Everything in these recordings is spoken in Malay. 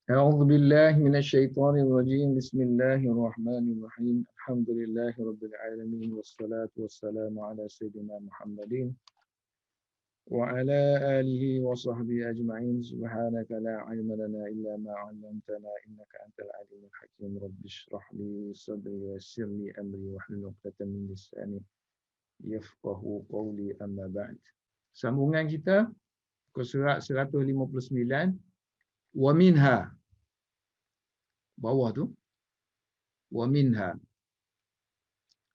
أعوذ بالله من الشيطان الرجيم بسم الله الرحمن الرحيم الحمد لله رب العالمين والصلاة والسلام على سيدنا محمد وعلى آله وصحبه أجمعين سبحانك لا علم لنا إلا ما علمتنا إنك أنت العليم الحكيم رب اشرح لي صدري ويسر لي أمري واحلل عقدة من لساني يفقه قولي أما بعد. Sambungan kita ke surat 159 wa minha, bawah tu, wa minha,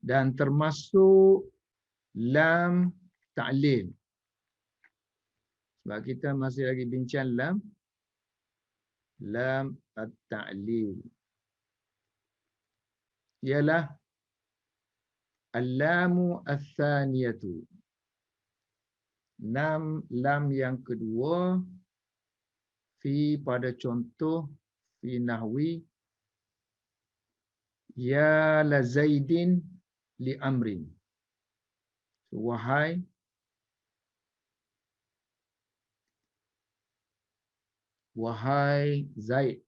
dan termasuk lam ta'lil. Sebab kita masih lagi bincang lam at-ta'lil. Ialah al-lamu al-thaniyatu. Lam yang kedua fi pada contoh fi nahwi ya la zaidin li amrin. Wahai Zaid,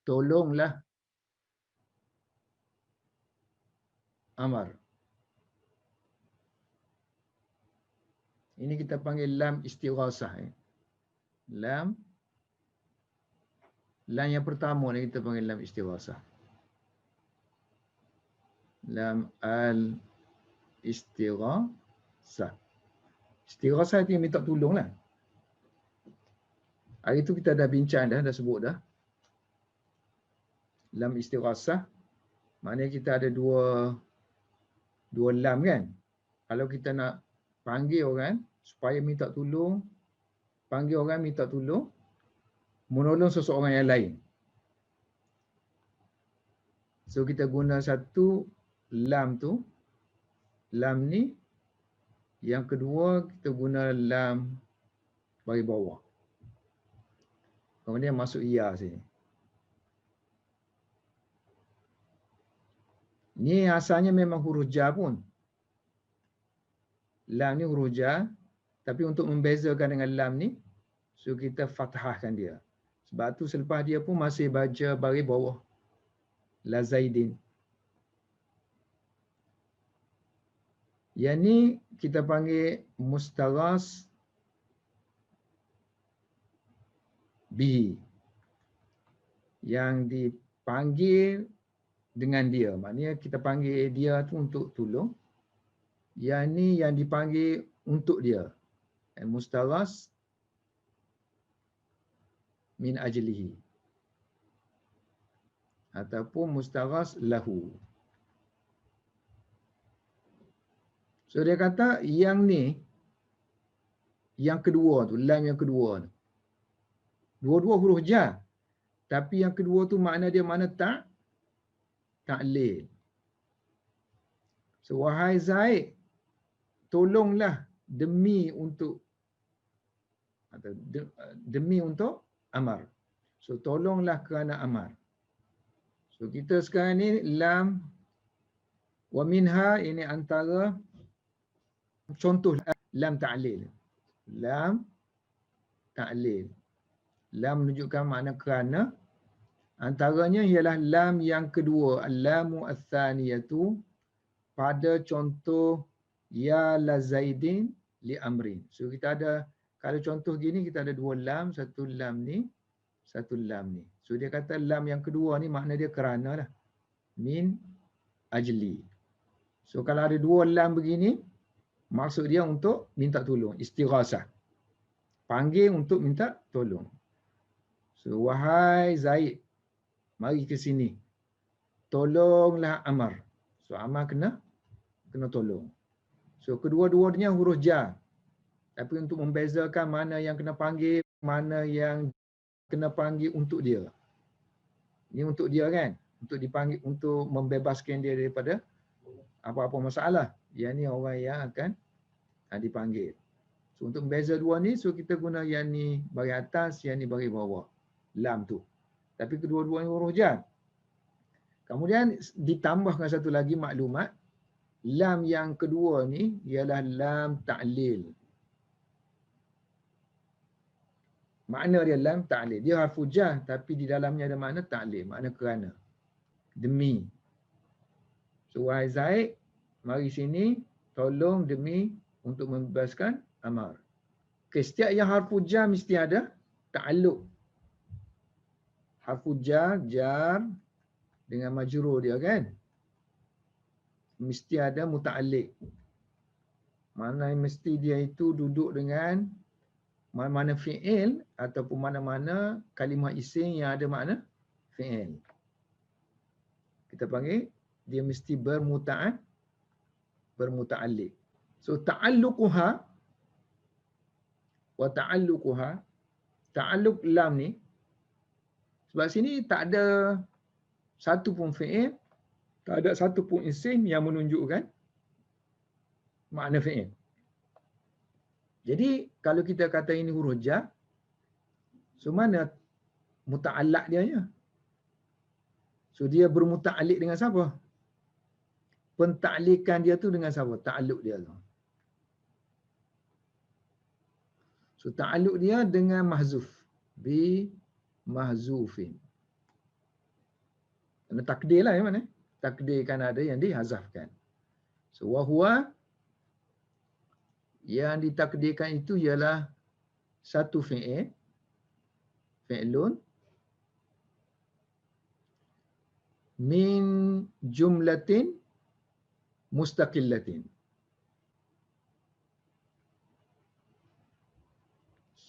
tolonglah Amar. Ini kita panggil lam istighasah. Lam yang pertama ni kita panggil lam istighasah. Lam al-istighasah. Istighasah itu yang minta tolong lah. Hari itu kita dah bincang dah sebut dah. Lam istighasah, maknanya kita ada dua lam kan. Kalau kita nak panggil orang supaya minta tolong, panggil orang minta tolong, menolong seseorang yang lain. So kita guna satu lam tu, lam ni. Yang kedua kita guna lam bagi bawah. Kemudian masuk ya sini. Ni asalnya memang huruf jar pun. Lam ni huruf jar, tapi untuk membezakan dengan lam ni, so kita fathahkan dia. Sebab tu selepas dia pun masih baca bagi bawah. La Zaidin. Yang ni kita panggil mustaghas bihi. Yang dipanggil dengan dia. Maknanya kita panggil dia tu untuk tolong. Yang ni yang dipanggil untuk dia. Mustaghas min ajlihi. Ataupun mustaghas lahu. So dia kata yang ni, yang kedua tu, lam yang kedua tu. Dua-dua huruf jar. Tapi yang kedua tu makna dia mana ta'lil. So wahai Zaid, tolonglah demi untuk atau demi untuk Amar. So tolonglah kerana Amar. So kita sekarang ni lam wa minha, ini antara contoh lam ta'lil. Lam ta'lil. Lam menunjukkan makna kerana. Antaranya ialah lam yang kedua, al-lamu al-thaniyatu, pada contoh ya la zaidin li amrin. So kita ada, kalau contoh gini kita ada dua lam, satu lam ni, satu lam ni. So dia kata lam yang kedua ni makna dia kerana lah. Min ajli. So kalau ada dua lam begini, maksud dia untuk minta tolong, istighasah. Panggil untuk minta tolong. So wahai Zaid, mari ke sini. Tolonglah Amar. So Amar kena tolong. So kedua-duanya huruf jar. Tapi untuk membezakan mana yang kena panggil, mana yang kena panggil untuk dia. Ini untuk dia kan? Untuk dipanggil, untuk membebaskan dia daripada apa-apa masalah. Yang ni orang yang akan dipanggil. So untuk membeza dua ni, so kita guna yang ni bagi atas, yang ni bagi bawah. Lam tu. Tapi kedua-duanya huruf jar. Kemudian ditambahkan satu lagi maklumat. Lam yang kedua ni ialah lam ta'lil. Makna dia lam ta'lil. Dia harfu jar tapi di dalamnya ada makna ta'lil, makna kerana. Demi. So wahai Zaid, mari sini tolong demi untuk membebaskan Ammar. Okay, setiap yang harfu jar mesti ada ta'alluq. Harfu jar, jar dengan majrur dia kan. Mesti ada muta'alliq. Mana mesti dia itu duduk dengan mana-mana fi'il ataupun mana-mana kalimah isim yang ada makna fi'il. Kita panggil dia mesti bermuta'alliq. So ta'alluquha wa ta'alluquha, ta'alluq lam ni sebab sini tak ada satu pun fi'il, tak ada satu pun isim yang menunjukkan makna fi'il. Jadi kalau kita kata ini huruf jar, so mana muta'allaq dia nya? So dia bermuta'alliq dengan siapa? Pentaklikan dia tu dengan siapa? Ta'alluq dia tu. So ta'alluq dia dengan mahzuf. Bi mahzufin. Kena takdir lah yang mana? Takdirkan ada yang dihazafkan. So wahwa yang ditakdirkan itu ialah satu fi'il, fi'lun min jumlatin mustaqillatin.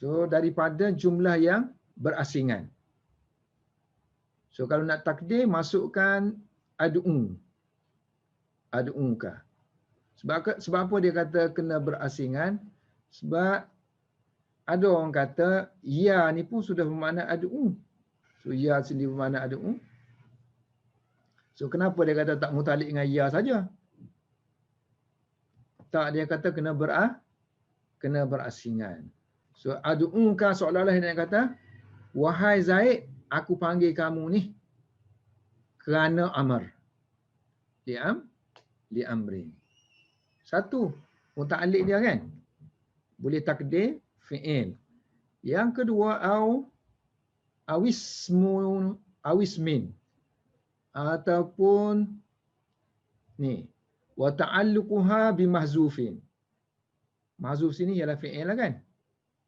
So daripada jumlah yang berasingan. So kalau nak takdir, masukkan ad'u. Ad'uka. Sebab apa dia kata kena berasingan? Sebab ada orang kata ya ni pun sudah bermakna ad'u. So ya sendiri bermakna ad'u. So kenapa dia kata tak mutalik dengan ya saja? Tak, dia kata kena berasingan. So ad'uka seolah-olah dia kata wahai Zaid, aku panggil kamu ni kerana amar. Li'amri. Satu, muta'alliq dia kan? Boleh takdir fi'il. Yang kedua, awismin. Ataupun ni, wa ta'alluquha bimahzufin. Mahzuf sini ialah fi'il lah kan?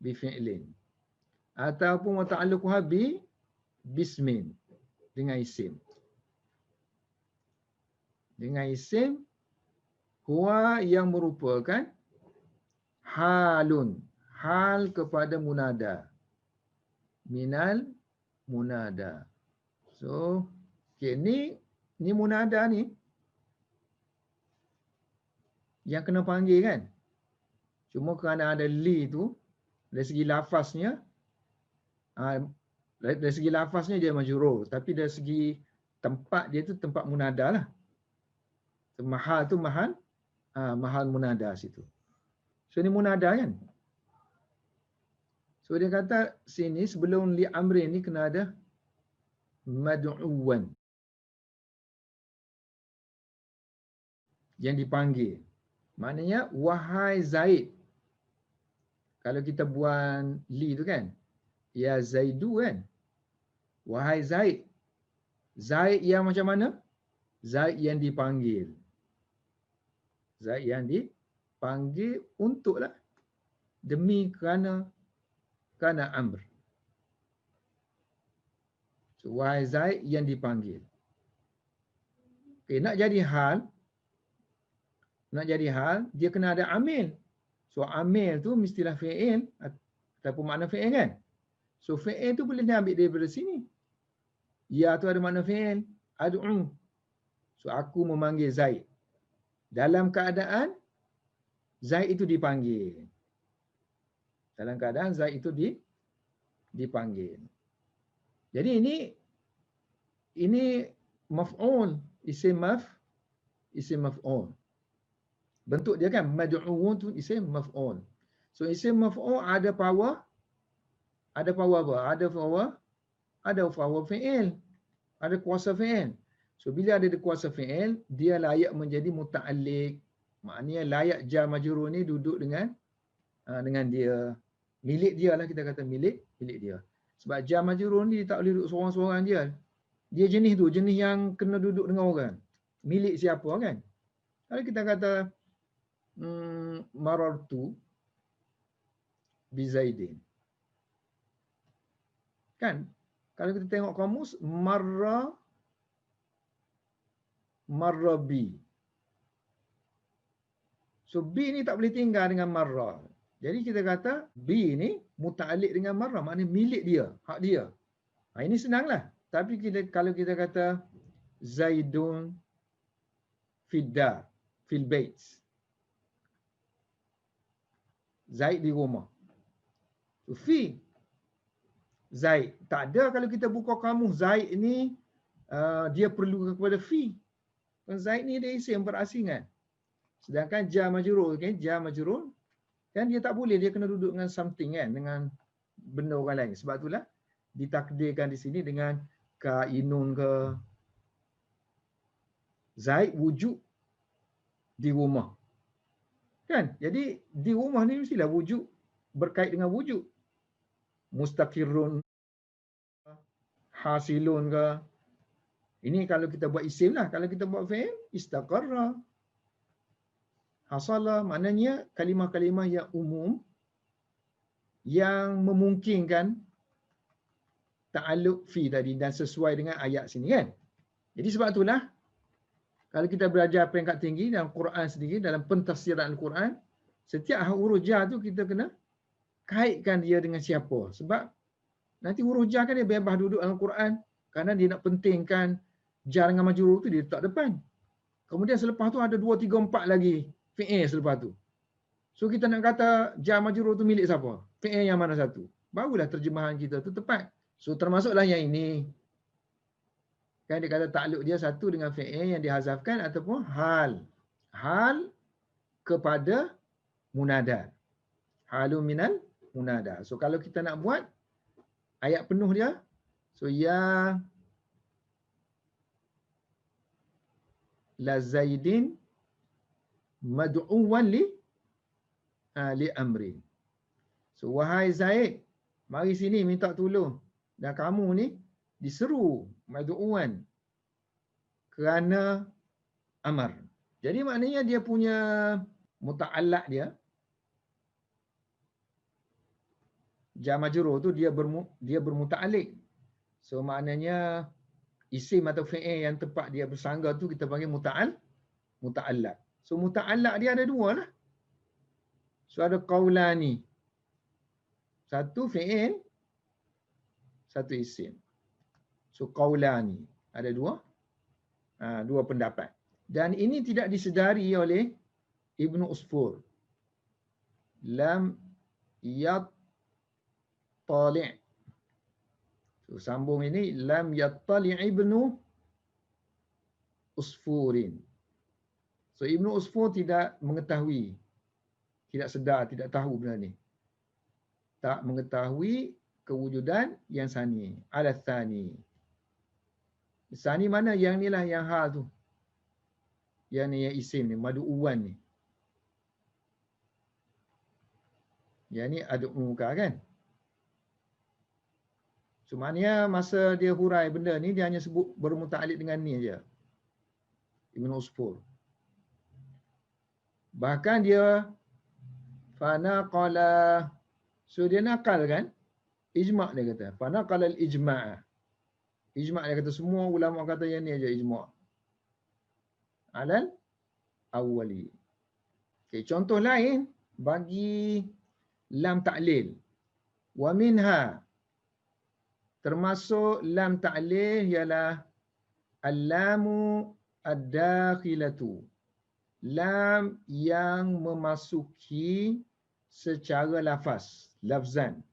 Bi fi'lin. Ataupun wa ta'alluquha bismin. Dengan isim. Dengan isim huwa yang merupakan halun, hal kepada munada, minal munada. So okay, ni munada ni yang kena panggil kan. Cuma kerana ada li tu, dari segi lafaznya dia majrur, tapi dari segi tempat dia tu tempat munada lah. Mahal tu mahal munada situ. So ni munada kan. So dia kata sini sebelum li amri ni kena ada mad'uwan. Yang dipanggil. Maknanya wahai Zaid. Kalau kita buat li tu kan. Ya Zaidu kan. Wahai Zaid. Zaid yang macam mana? Zaid yang dipanggil. Zaid yang dipanggil untuklah demi kerana amr. So, wahai Zaid yang dipanggil. Okay, nak jadi hal, dia kena ada amil. So amil tu mestilah fi'il ataupun makna fi'il kan. So fi'il tu boleh diambil daripada sini. Ya tu ada makna fi'il, ad'u. So aku memanggil Zaid. Dalam keadaan Zaid itu dipanggil. Dalam keadaan Zaid itu dipanggil. Jadi ini maf'ul, isim maf'ul. Bentuk dia kan mad'uun tu isim maf'ul. So isim maf'ul ada power apa? Ada power fi'il. Ada kuasa fi'il. So bila ada kuasa fi'il, dia layak menjadi muta'alliq. Maknanya layak jar majrur ni duduk dengan dia. Milik dia lah, kita kata milik dia. Sebab jar majrur ni dia tak boleh duduk seorang-seorang dia. Dia jenis tu, jenis yang kena duduk dengan orang. Milik siapa kan? Kalau kita kata marartu bi Zaidin. Kan? Kalau kita tengok kamus, marra bi. So bi ni tak boleh tinggal dengan marra. Jadi kita kata bi ni muta'alliq dengan marra, maknanya milik dia, hak dia. Ini senanglah. Tapi kalau kita kata Zaidun fil bait. Zaid di rumah. So, fi Zaid. Tak ada kalau kita buka kamus Zaid ni dia perlu kepada fi. Zaid ni dia isim berasingan. Sedangkan jar majrur kan, jar majrur kan dia tak boleh, dia kena duduk dengan something kan, dengan benda orang lain. Sebab itulah ditakdirkan di sini dengan kainun ke. Zaid wujud di rumah. Kan? Jadi di rumah ni mestilah wujud berkait dengan wujud. Mustaqirrun, hasilun ke. Ini kalau kita buat isim lah. Kalau kita buat fi'il, istaqarra, hasala, maknanya kalimah-kalimah yang umum yang memungkinkan ta'alluq fi tadi dan sesuai dengan ayat sini kan. Jadi sebab itulah kalau kita belajar peringkat tinggi dalam Quran sendiri, dalam pentafsiran Al-Quran, setiap huruf jar tu kita kena kaitkan dia dengan siapa. Sebab nanti huruf jar kan dia bebas duduk dalam Quran kerana dia nak pentingkan jar dengan majrur tu dia letak depan. Kemudian selepas tu ada 2, 3, 4 lagi fi'il selepas tu. So kita nak kata jar majrur tu milik siapa? Fi'il yang mana satu? Barulah terjemahan kita tu tepat. So termasuklah yang ini. Kan dia kata takluk dia satu dengan fi'il yang dihazafkan ataupun hal. Hal kepada munada. Halu minal munada. So kalau kita nak buat ayat penuh dia, so ya la Zaidin mad'uwan li amrin. So wahai Zaid, mari sini minta tolong. Dan kamu ni diseru mad'uwan kerana amar. Jadi maknanya dia punya muta'allaq dia, jar majrur tu dia bermuta'alliq. So maknanya isim atau fi'il yang tepat dia bersangga tu kita panggil muta'allaq. So muta'allaq dia ada dua lah. So ada qaulani. Satu fi'il, satu isim. So qaulani. Ada dua pendapat. Dan ini tidak disedari oleh Ibnu Usfur. Lam yattali'. So sambung ini lam yattali' Ibnu Usfurin. So Ibnu Usfur tidak mengetahui, tidak sedar, tidak tahu benda ni. Tak mengetahui kewujudan yang sani. Al-thani. Sani mana? Yang ni lah yang hal tu. Yang ni yang isim ni, madu'uwan ni. Yang ni ad'uka kan? So maknanya masa dia hurai benda ni, dia hanya sebut bermuta'alliq dengan ni aja. Ibnu Usfur. Bahkan dia fanaqala. So dia nakal kan? Ijma' dia kata. Fanaqala al-ijma'. Ijma' dia kata semua ulama kata yang ni aja ijma'. Alal awwali. Okay, contoh lain bagi lam ta'lil. Wa minha, termasuk lam ta'lil ialah al-lamu ad-dakhilatu. Lam yang memasuki secara lafaz, lafzan.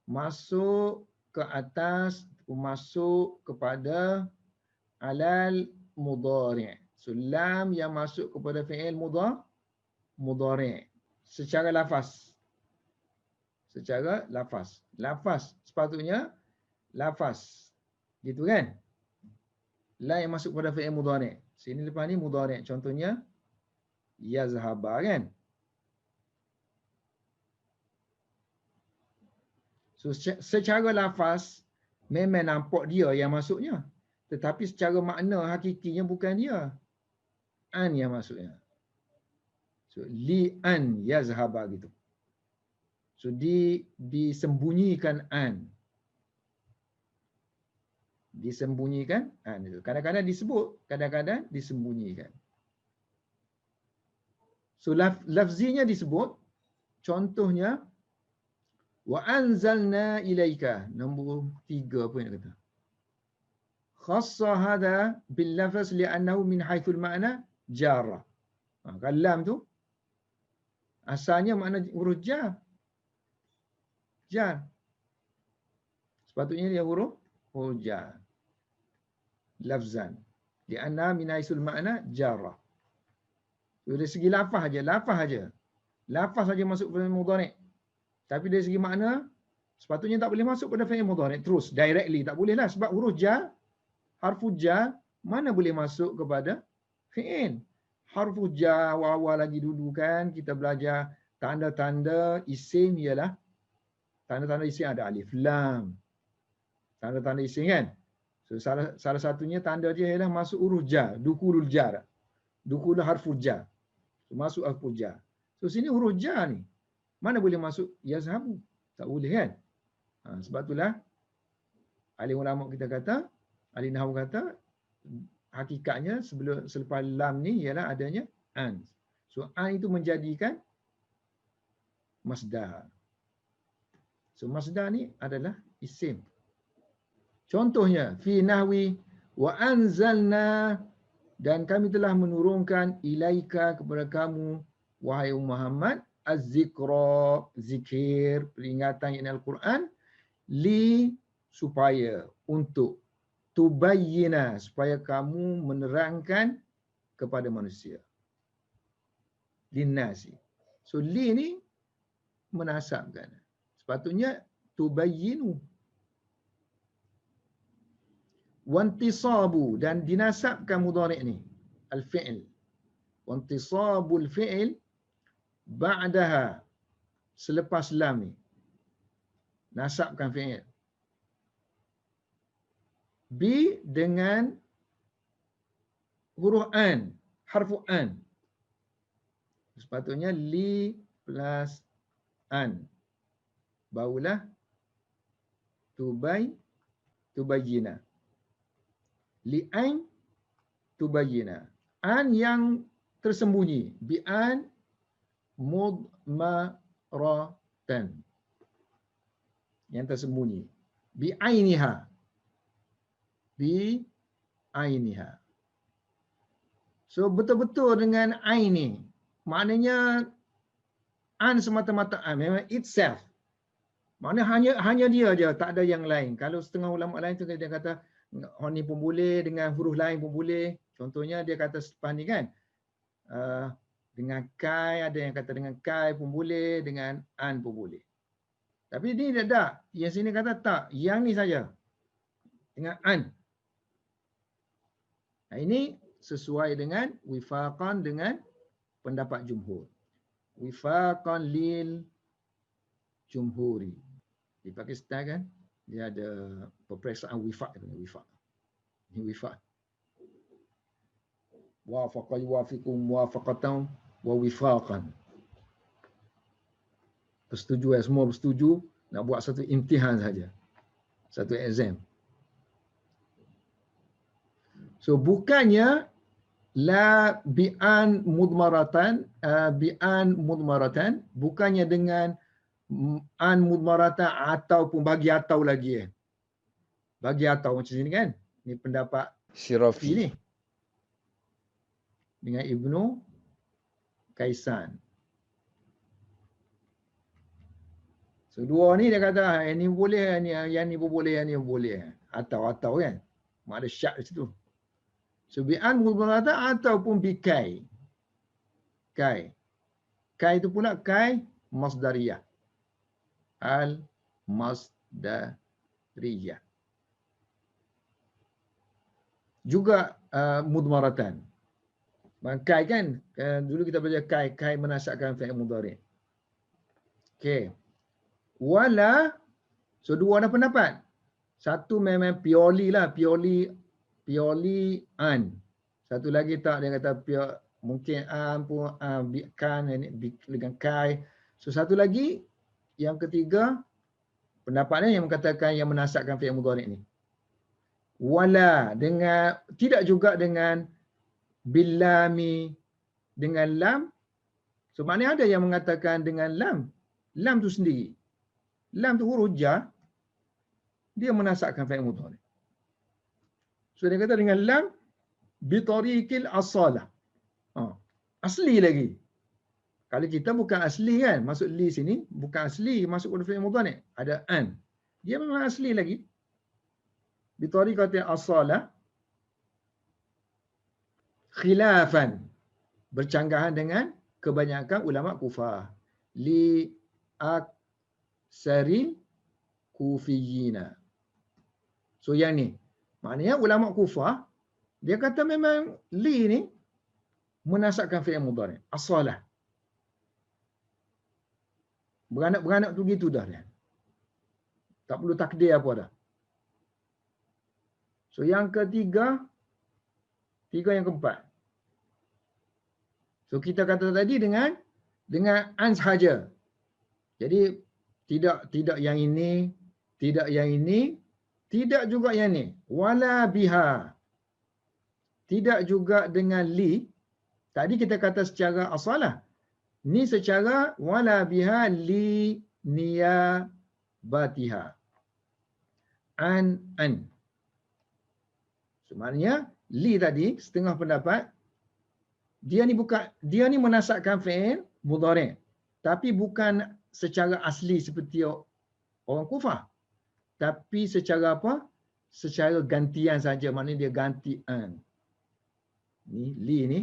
Masuk ke atas, masuk kepada alal mudhari'. So lam yang masuk kepada fi'il mudhari' secara lafaz. Secara lafaz. Lafaz sepatutnya lafaz. Gitu kan? Lam yang masuk kepada fi'il mudhari'. Sini lepas ni mudhari'. Contohnya yazhaba kan? So secara lafaz memang nampak dia yang masuknya. Tetapi secara makna hakikinya bukan dia. An yang masuknya. So li an yazhaba gitu. So disembunyikan an. Disembunyikan an itu. Kadang-kadang disebut, kadang-kadang disembunyikan. So lafzinya disebut, contohnya wa anzalna ilaika, nombor 3 apa yang kata. Khassa hadha bil lafz li'annahu min haythul ma'na jarra. Kalau lam tu asalnya makna huruf jar. Jar. Sepatutnya dia huruf jar. Lafzan. Li'anna min haythul ma'na jarra. Dari segi lafaz aja, lafaz aja. Lafaz saja masuk pada mudhari'. Tapi dari segi makna sepatutnya tak boleh masuk pada fi'il mudhari' terus directly, tak boleh lah sebab huruf jar, harfu jar mana boleh masuk kepada fi'il. Harfu jar awal-awal lagi dulu kan kita belajar tanda-tanda isim ialah tanda-tanda isim ada alif lam. Tanda-tanda isim kan. So salah satunya tanda dia ialah masuk huruf jar, dukulul jar. Dukul harfu jar. So, masuk harfu jar. So sini huruf jar ni mana boleh masuk yazhabu? Tak boleh kan? Sebab itulah ahli ulama kita kata, ahli nahwu kata hakikatnya selepas lam ni ialah adanya an. So an itu menjadikan masdar. So masdar ni adalah isim. Contohnya fi nahwi wa anzalna, dan kami telah menurunkan ilaika kepada kamu wahai Muhammad az-zikra, zikir, peringatan yang Al-Quran, li supaya untuk tubayyina, supaya kamu menerangkan kepada manusia. Linnasi. So li ni menasabkan. Sepatutnya tubayyinu. Wantisabu, dan dinasabkan mudhari' ni al-fi'l. Wantisabul fi'l ba'daha, selepas lam ni nasabkan fi'il bi dengan huruf an, harfu an. Sepatutnya li plus an, barulah tubayyina. Li an tubayyina. An yang tersembunyi, bi an mudmaratan, yang tersembunyi, bi ainiha, bi ainiha. So betul-betul dengan ain ni, maknanya an semata-mata an, memang itself. Maknanya hanya dia je, tak ada yang lain. Kalau setengah ulama lain tu dia kata ni pun boleh, dengan huruf lain pun boleh. Contohnya dia kata selepas ni kan, dengan kai, ada yang kata dengan kai pun boleh, dengan an pun boleh. Tapi ni tak. Yang sini kata tak, yang ni saja. Dengan an. Nah, ini sesuai dengan wifaqan dengan pendapat jumhur. Wifaqan lil jumhuri. Di Pakistan kan, dia ada peperiksaan wifaq. Ini wifaq. Wafaqa yuwafiqum muwafaqatan wa wifaqan. Persetujuan, semua bersetuju nak buat satu imtihan saja. Satu exam. So bukannya la bi'an mudmaratan, bukannya dengan an mudmaratan ataupun bagi atau lagi. Bagi atau macam sini kan. Ini pendapat Syirafi ni. Dengan Ibnu Kaisan. So dua ni dia kata yang ni boleh, yang ni pun boleh, yang ni pun boleh. Atau kan. Mak ada syak di situ. So bi'an mudmaratan ataupun bikai. Kai. Kai itu pula kai masdariyah. Al-masdariyah. Juga mudmaratan. Kai kan, dulu kita belajar kai menasabkan fi'il mudhari'. Okey. Wala So dua dah pendapat. Satu memang purely lah, purely an. Satu lagi tak, dia kata pure, mungkin an pun kan dengan kai. So satu lagi yang ketiga pendapatnya yang mengatakan yang menasabkan fi'il mudhari' ni. Wala dengan tidak juga dengan billami dengan lam. So maknanya ada yang mengatakan dengan lam. Lam tu sendiri. Lam tu huruf jar, dia menasabkan fi'il mudhari'. So dia kata dengan lam bitariqil asalah. Asli lagi. Kalau kita bukan asli kan, masuk li sini, bukan asli masuk pada fi'il mudhari', ada an. Dia memang asli lagi. Bitariqatil asalah khilafan, bercanggahan dengan kebanyakan ulama Kufah. Li aksaril kufiyina. So yang ni, maknanya ulama Kufah, dia kata memang li ni menasabkan fi'il mudhari', asalah. Beranak-beranak tu gitu dah dia. Tak perlu takdir apa dah. So yang ketiga yang keempat. So kita kata tadi dengan an sahaja. Jadi tidak yang ini, tidak yang ini, tidak juga yang ni. Wala biha. Tidak juga dengan li. Tadi kita kata secara asalah. Ni secara wala biha li niyabatiha. An. Sebenarnya li tadi setengah pendapat dia ni menasabkan fi'il mudhari', tapi bukan secara asli seperti orang Kufah. Tapi secara apa? Secara gantian saja, maknanya dia ganti an. Ni li ni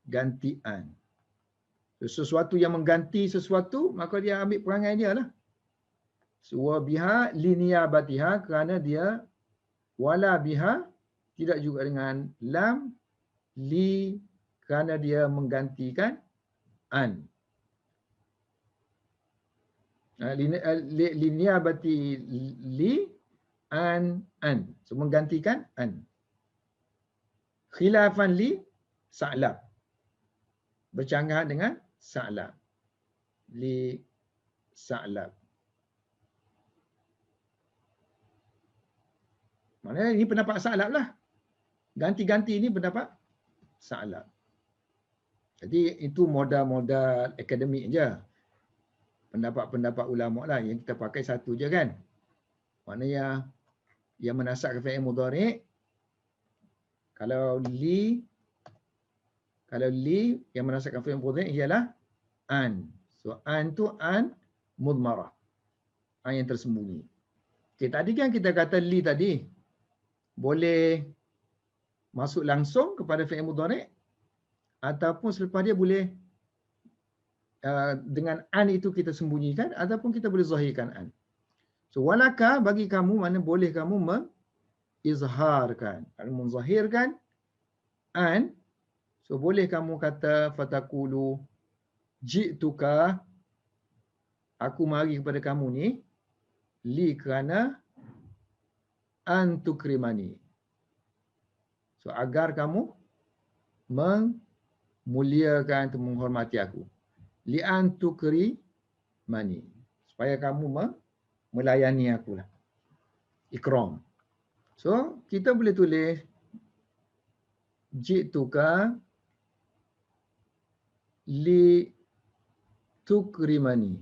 ganti an. Sesuatu yang mengganti sesuatu, maka dia ambil perangai dia lah. Wa biha li niyabatiha, kerana dia wala biha, tidak juga dengan lam, li, kerana dia menggantikan an. Li niyabati li an. So menggantikan an. Khilafan li sa'lab. Bercanggahan dengan sa'lab. Li sa'lab. Maknanya ini pendapat sa'lab lah. Ganti-ganti ini pendapat sa'lab. Jadi itu modal-modal akademik je. Pendapat-pendapat ulama lah yang kita pakai satu je kan. Maknanya yang menasabkan fi'il mudhari', kalau li yang menasabkan fi'il mudhari' ialah an. So an tu an mudmarah. An yang tersembunyi. Okay, tadi kan kita kata li tadi boleh masuk langsung kepada fi'il mudhari' ataupun selepas dia boleh dengan an itu kita sembunyikan ataupun kita boleh zahirkan an. So walaka bagi kamu, mana boleh kamu mengizharkan, menzahirkan an. So boleh kamu kata fataqulu ji'tuka, aku mari kepada kamu ni, li kerana an tukrimani. So agar kamu memuliakan atau menghormati aku. Li an tukrimani. Supaya kamu melayani aku lah. Ikram. So kita boleh tulis ji'tuka li tukrimani.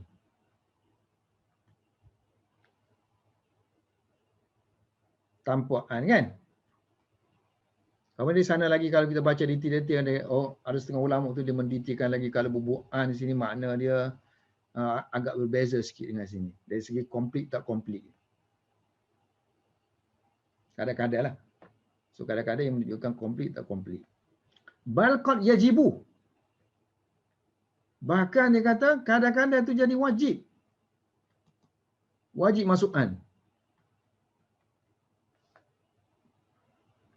Tanpa an kan? Kemudian di sana lagi kalau kita baca detail-detail, ada setengah ulama tu dia mendetailkan lagi kalau bubuh an di sini makna dia agak berbeza sikit dengan sini. Dari segi komplit tak komplit. Kadang-kadang lah. So kadang-kadang yang menunjukkan komplit tak komplit. Bal qad yajibu. Bahkan dia kata kadang-kadang itu jadi wajib. Wajib masuk an.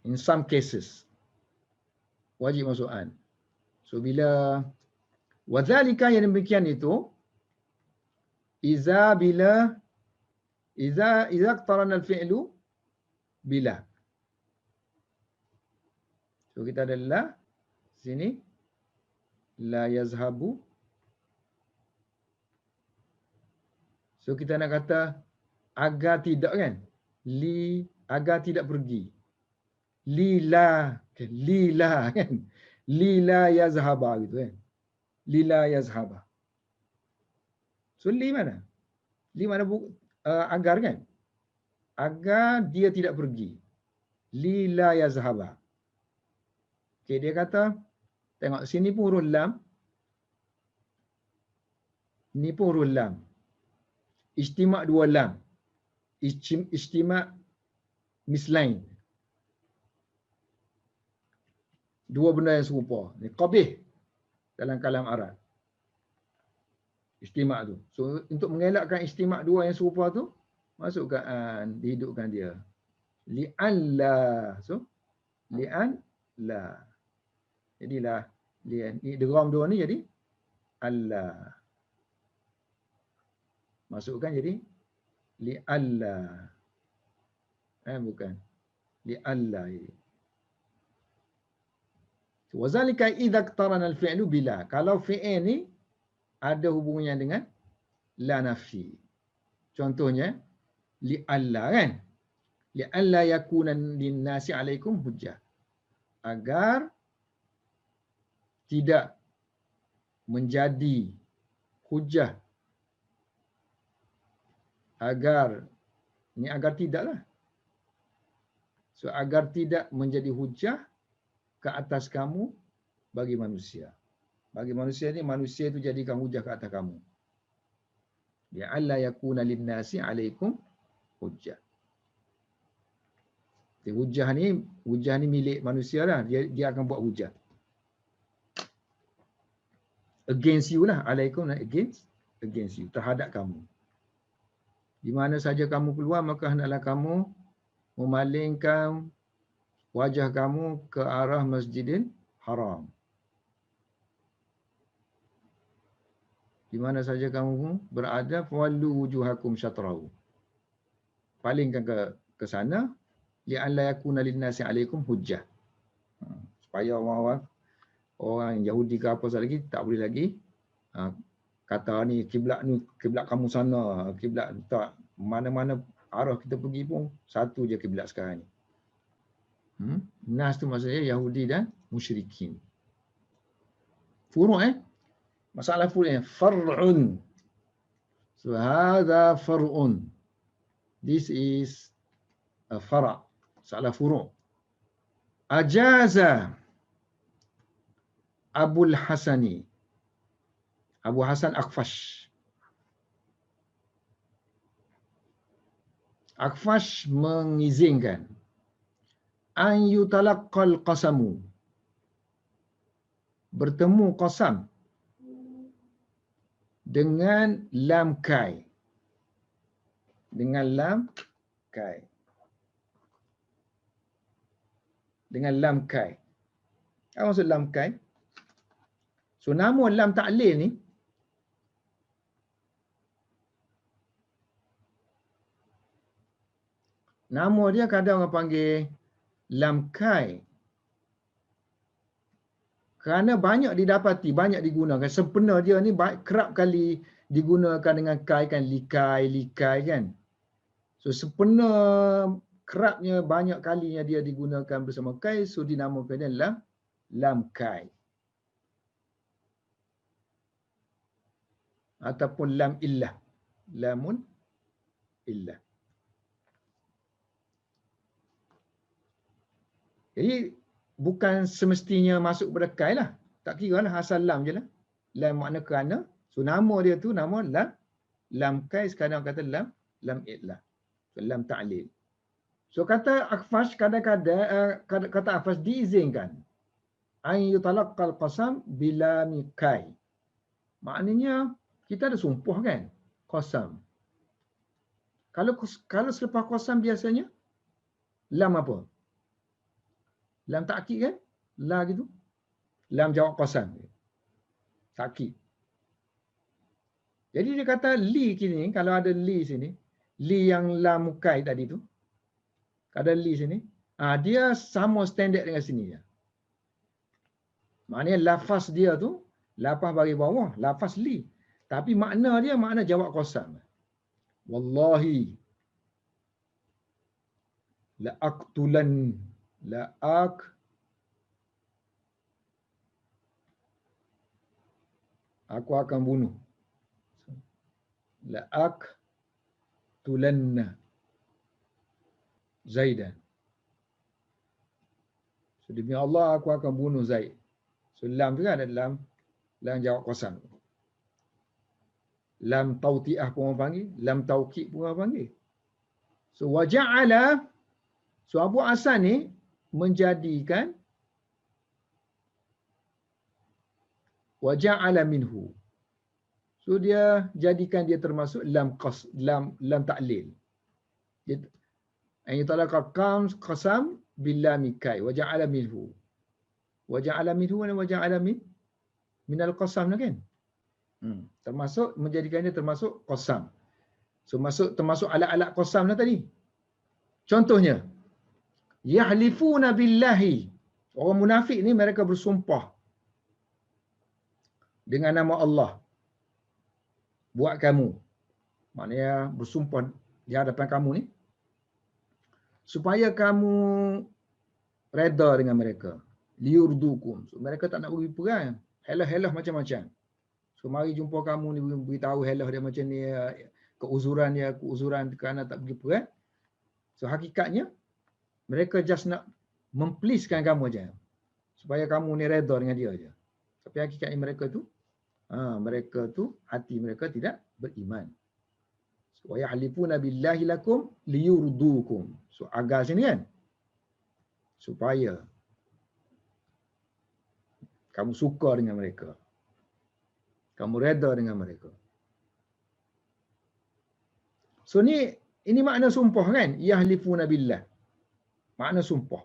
In some cases. Wajib masuk an. So bila wadzalika yang demikian itu, Idza iqtarana al-fi'lu bila. So kita ada la sini, la yazhabu. So kita nak kata agar tidak kan? Agar tidak pergi. Lila kan? Lila yazhaba gitu kan? Lila yazhaba. So li mana? Li mana agar kan? Agar dia tidak pergi. Lila yazhaba. Okay, dia kata, tengok sini pun huruf lam. Ni pun huruf lam. Istimak dua lam. Istimak mislain. Dua benda yang serupa. Ni qabih dalam kalam Arab. Istimak tu. So untuk mengelakkan istimak dua yang serupa tu, masukkan an, dihidupkan dia. Li'alla. So li'an la. Jadilah ni deram dua ni jadi Allah. Masukkan jadi li'alla. Bukan. Li'alla jadi. Wazalika idza iqtarana al-fi'lu bila. Kalau fi'il ni ada hubungannya dengan la nafi. Contohnya li'alla kan? Li'alla yakuna lin-nasi 'alaikum hujjah. Agar tidak menjadi hujjah. Agar tidaklah. So agar tidak menjadi hujjah ke atas kamu bagi manusia. Bagi manusia ni, manusia itu jadikan hujjah ke atas kamu. Ya alla yakuna lin-nasi 'alaikum hujjah. Hujjah ni milik manusia lah. Dia akan buat hujjah. Against you lah. Alaikum against you. Terhadap kamu. Di mana saja kamu keluar, maka hendaklah kamu memalingkan wajah kamu ke arah Masjidil Haram. Di mana saja kamu berada, fawallu wujuhakum syatrahu. Palingkan ke sana, li'alla yakuna lin-nasi 'alaikum hujjah. Supaya orang Yahudi ke apa lagi tak boleh lagi kata ni kiblat kamu sana, kiblat tak, mana-mana arah kita pergi pun satu je kiblat sekarang ni. Nas tu maksudnya Yahudi dan musyrikin. Furu' masalah furu' far'un. So hadha far'un. This is a fara'. Masalah furu'. Ajaza Abul Hasani. Abu Hasan Akhfash. Akhfash mengizinkan an yutalaqqal qasamu. Bertemu qasam dengan lam kai. Dengan lam kai. Dengan lam kai. Apa maksud lam kai? So nama lam ta'lil ni nama dia kadang orang panggil lam kai. Kerana banyak didapati, banyak digunakan. Sempena dia ni kerap kali digunakan dengan kai kan, likai kan. So sempena kerapnya banyak kalinya dia digunakan bersama kai, so dinamakan dia lam kai. Ataupun lam illah. Lamun illah. Jadi bukan semestinya masuk pada kai lah. Tak kira lah, asal lam je lah. Lam makna kerana. So nama dia tu nama lam kai, sekarang kata lam illah. So lam ta'lil. So kata Akhfash kadang-kadang kata Akhfash diizinkan. An yutalaqqal qasam bila mikai. Maknanya kita ada sumpah kan? Qasam. Kalau selepas qasam biasanya lam apa? Lam ta'kid kan? La gitu. Lam jawab qasam. Ta'kid. Jadi dia kata li kini, kalau ada li sini, li yang lam mukai tadi tu, ada li sini, dia sama standard dengan sini ya. Maknanya lafaz dia tu lafaz bagi bawah, lafaz li. Tapi makna dia makna jawab qasam. Wallahi la aqtulan la aku akan bunuh. La aqtulanna Zaidan. So, demi Allah aku akan bunuh Zaid. So lam tu kan ada lam jawab qasam. Lam tauti'ah pun orang panggil, lam taukid pun orang panggil. So waja'ala, so Abu Hasan ni menjadikan waja'ala minhu. So dia jadikan dia termasuk lam ta'lil. Yang talaqa qasam billami kai waja'ala minhu. Waja'ala minhu dan waja'ala minal qasam kan? Termasuk menjadikan dia termasuk qasam. So termasuk alat-alat qasam lah tadi. Contohnya, yahlifuna billahi. Orang munafik ni mereka bersumpah dengan nama Allah buat kamu. Maknanya bersumpah di hadapan kamu ni supaya kamu reda dengan mereka. Liurdukum. So, mereka tak nak pergi perang. Helah-helah macam-macam. So mari jumpa kamu ni, beritahu helah dia macam ni, keuzuran kerana tak pergi perang. So hakikatnya mereka just nak mempleasekan kamu aja, supaya kamu ni reda dengan dia aja. Tapi hakikatnya mereka tu hati mereka tidak beriman. So wa yahlifuna billahi lakum liyurdukum. So agar sini kan, supaya kamu suka dengan mereka, kamu reda dengan mereka. So ini makna sumpah kan? Yahlifuna billah. Makna sumpah.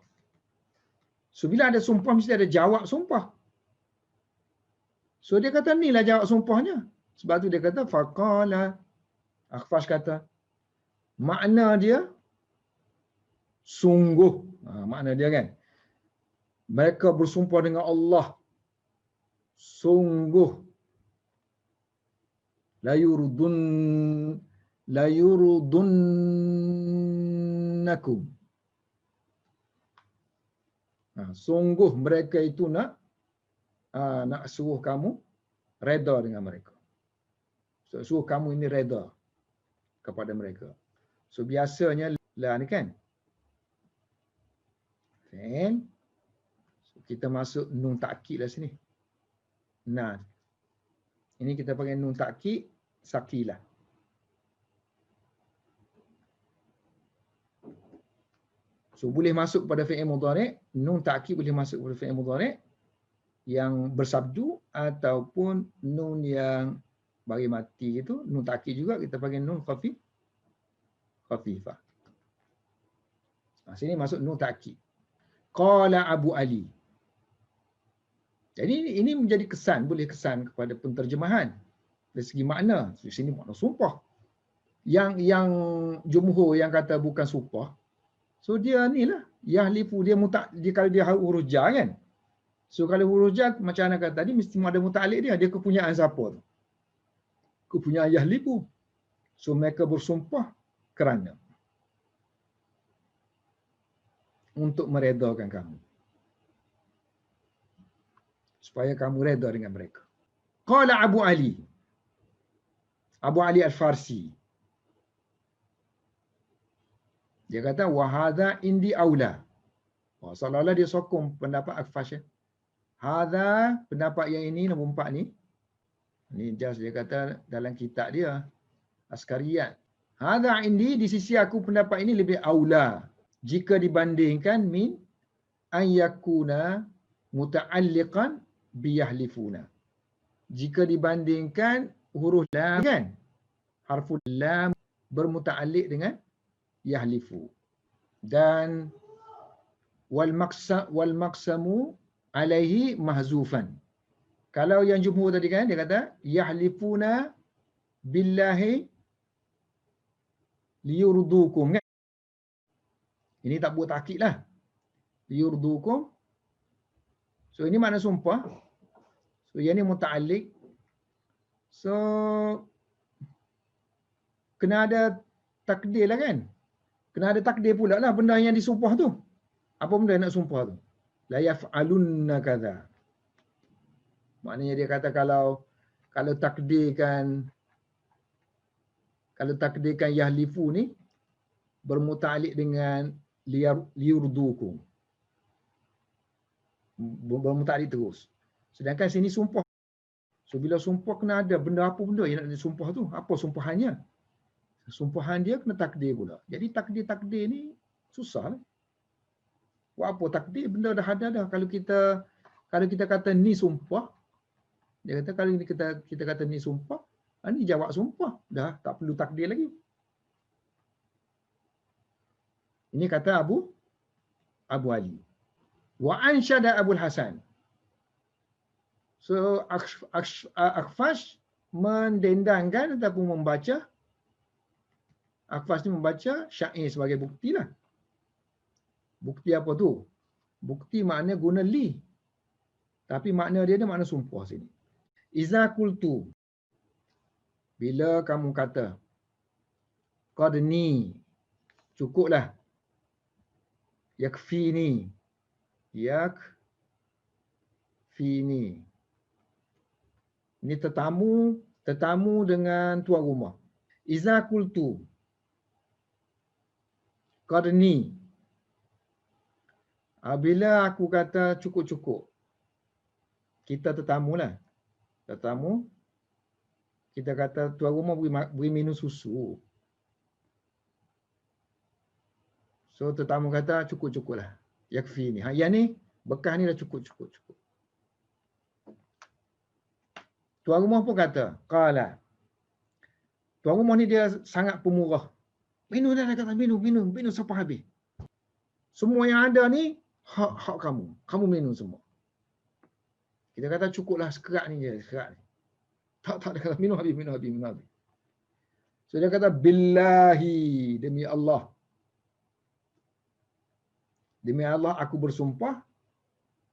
So bila ada sumpah mesti ada jawab sumpah. So dia kata inilah jawab sumpahnya. Sebab tu dia kata faqala. Akhfash kata makna dia sungguh. Makna dia kan, mereka bersumpah dengan Allah, sungguh la yurdunnakum. Sungguh mereka itu nak suruh kamu reda dengan mereka. So, suruh kamu ini reda kepada mereka. So biasanya la ni kan fi'il. So, kita masuk nun ta'kid lah sini. Nah, ini kita pakai nun ta'kid saqilah. So boleh masuk pada fi'il mudhari', nun ta'kid boleh masuk pada fi'il mudhari' yang bersabdu ataupun nun yang bagi mati itu, nun ta'kid juga kita pakai nun khafifah. Sini masuk nun ta'kid. Qala Abu Ali. Jadi ini menjadi kesan, boleh kesan kepada penterjemahan dari segi makna. Di sini makna sumpah. Yang jumhur yang kata bukan sumpah, so dia ni lah yahlifu, dia kalau dia huruf jar kan. So kalau huruf jar macam ana kata tadi mesti ada muta'alliq dia kepunyaan siapa tu? Kepunyaan yahlifu. So mereka bersumpah kerana untuk meredakan kamu, supaya kamu reda dengan mereka. Qala Abu Ali Al-Farsi, dia kata wa hadha indi aula. Seolah-olah dia sokong pendapat Akhfash. Hadha, pendapat yang ini nombor 4 ni. Ni just dia kata dalam kitab dia Askariyat. Hadha indi, di sisi aku pendapat ini lebih aula jika dibandingkan min an yakuna muta'alliqan biyahlifuna. Jika dibandingkan huruf lam kan, harful lam bermuta'alliq dengan yahlifu, dan wal maqsamu alaihi mahzufan. Kalau yang jumhur tadi kan dia kata yahlifuna billahi liyurdukum kan. Ini tak buat takkid lah. Liyurdukum. So ini makna sumpah. So yang ni muta'alliq. So kena ada takdir lah kan. Kena ada takdir pula lah benda yang disumpah tu. Apa benda yang nak sumpah tu? La yaf'alunna kadza. Maknanya dia kata kalau takdirkan yahlifu ni bermuta'alliq dengan liyurdukum. Bermuta'alliq terus. Sedangkan sini sumpah. So bila sumpah kena ada benda apa benda yang nak disumpah tu? Apa sumpahannya? Sumpahan dia kena takdir pula. Jadi takdir ni susah lah. Buat apa takdir? Benda dah ada dah. Kalau kita kata ni sumpah, dia kata kalau kita kata ni sumpah, ni jawab sumpah. Dah tak perlu takdir lagi. Ini kata Abu Ali. Wa ansyada Abul Hasan. So Akhfash mendendangkan ataupun membaca. Akhfash ni membaca syair sebagai bukti lah. Bukti apa tu? Bukti makna guna li. Tapi makna dia makna sumpah sini. Iza qultu. Bila kamu kata. Qad ni. Cukuplah. Yakfini. Yakfini. Ini tetamu dengan tuan rumah. Iza qultu. Qad ni. Bila aku kata cukup-cukup. Kita tetamu lah. Tetamu. Kita kata tuan rumah beri minum susu. So tetamu kata cukup-cukup lah. Yakfi ni. Yang ni bekas ni dah cukup. Tuan rumah pun kata. Qala. Tuan rumah ni dia sangat pemurah. Minum dah kata minum sampai habis. Semua yang ada ni hak kamu. Kamu minum semua. Kita kata cukuplah sekerat ni je, sekerat ni. Tak dia kata minum habis. So dia kata billahi, demi Allah. Demi Allah aku bersumpah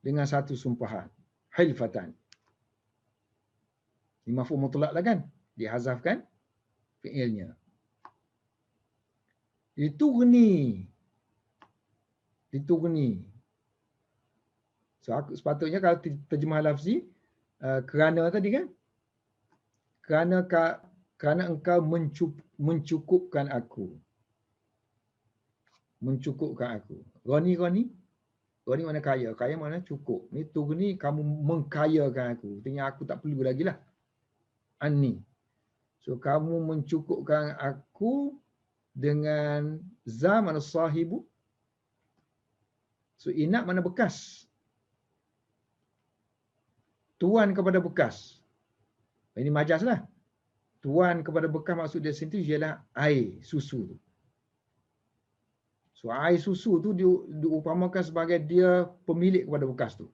dengan satu sumpahan. Hilfatan. Ini maf'ul mutlak lah kan? Dihazafkan fi'ilnya. Ditughni. So sepatutnya kalau terjemah lafzi kerana tadi kan? Kerana engkau mencukupkan aku. Ghani mana kaya. Kaya mana cukup. Ni tughni kamu mengkayakan aku. Artinya aku tak perlu lagi lah. Anni. So kamu mencukupkan aku dengan zaman sahibu. So inat mana bekas. Tuan kepada bekas. Ini majas lah. Tuan kepada bekas maksud dia sini ialah air susu tu. So air susu tu diumpamakan sebagai dia pemilik kepada bekas tu.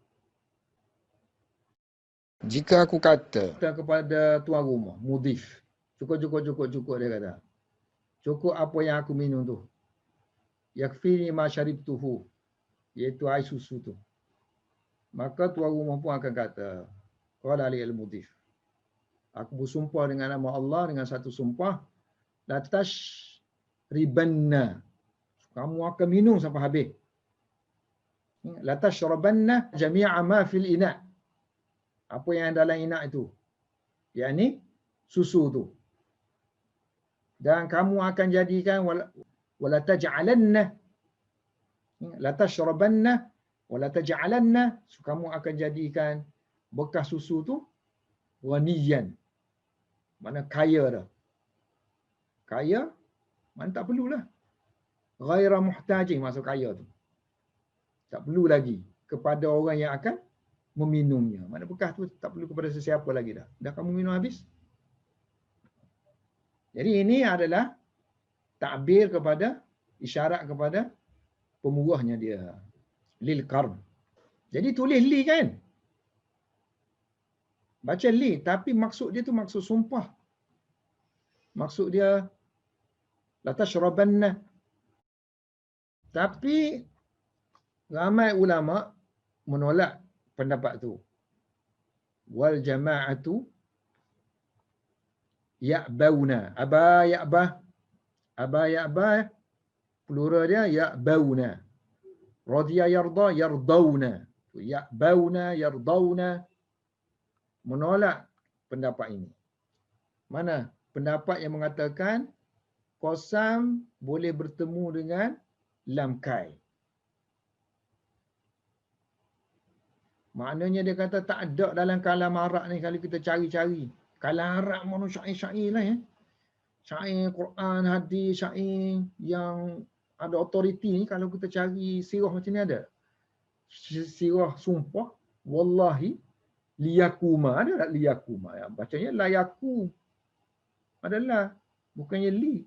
Jika aku kata kepada tuan rumah, mudif. Cukup dia kata. Cukup apa yang aku minum tu. Yakfini ma syaribtuhu. Iaitu air susu tu. Maka tuan rumah pun akan kata, qala aliyal mudif. Aku bersumpah dengan nama Allah dengan satu sumpah, la tashribanna. Kamu akan minum sampai habis. La tashrabanna jami'a ma fil ina'. Apa yang dalam ina' itu? Yakni susu tu. Dan kamu akan jadikan wala taj'alanna. La tashrabanna wala taj'alanna. So, kamu akan jadikan bekas susu tu ghaniyan. Mana kaya dah. Kaya mana tak perlulah. Ghaira muhtajin maksud kaya tu. Tak perlu lagi kepada orang yang akan meminumnya. Mana bekas tu tak perlu kepada sesiapa lagi dah. Dah kamu minum habis. Jadi ini adalah takbir kepada, isyarat kepada pemurahnya dia. Lil qarn. Jadi tulis li kan? Baca li. Tapi maksud dia tu maksud sumpah. Maksud dia La tashrabanna. Tapi ramai ulama menolak pendapat tu. Wal jama'atu ya'bauna. Aba ya'ba plural dia ya'bauna. Radiya yarda yardauna. Ya'bauna yardauna. Menolak pendapat ini. Mana pendapat yang mengatakan qasam boleh bertemu dengan lam kai. Maknanya dia kata tak ada dalam kalam Arab ni kalau kita cari-cari. Kalam Arab mana syair-syair lah ya. Syair Quran, hadis, syair yang ada autoriti ni kalau kita cari sirah macam ni ada. Sirah sumpah, wallahi, liyakuma. Ada tak liyakuma? Ya, bacanya layaku. Adalah. Bukannya li.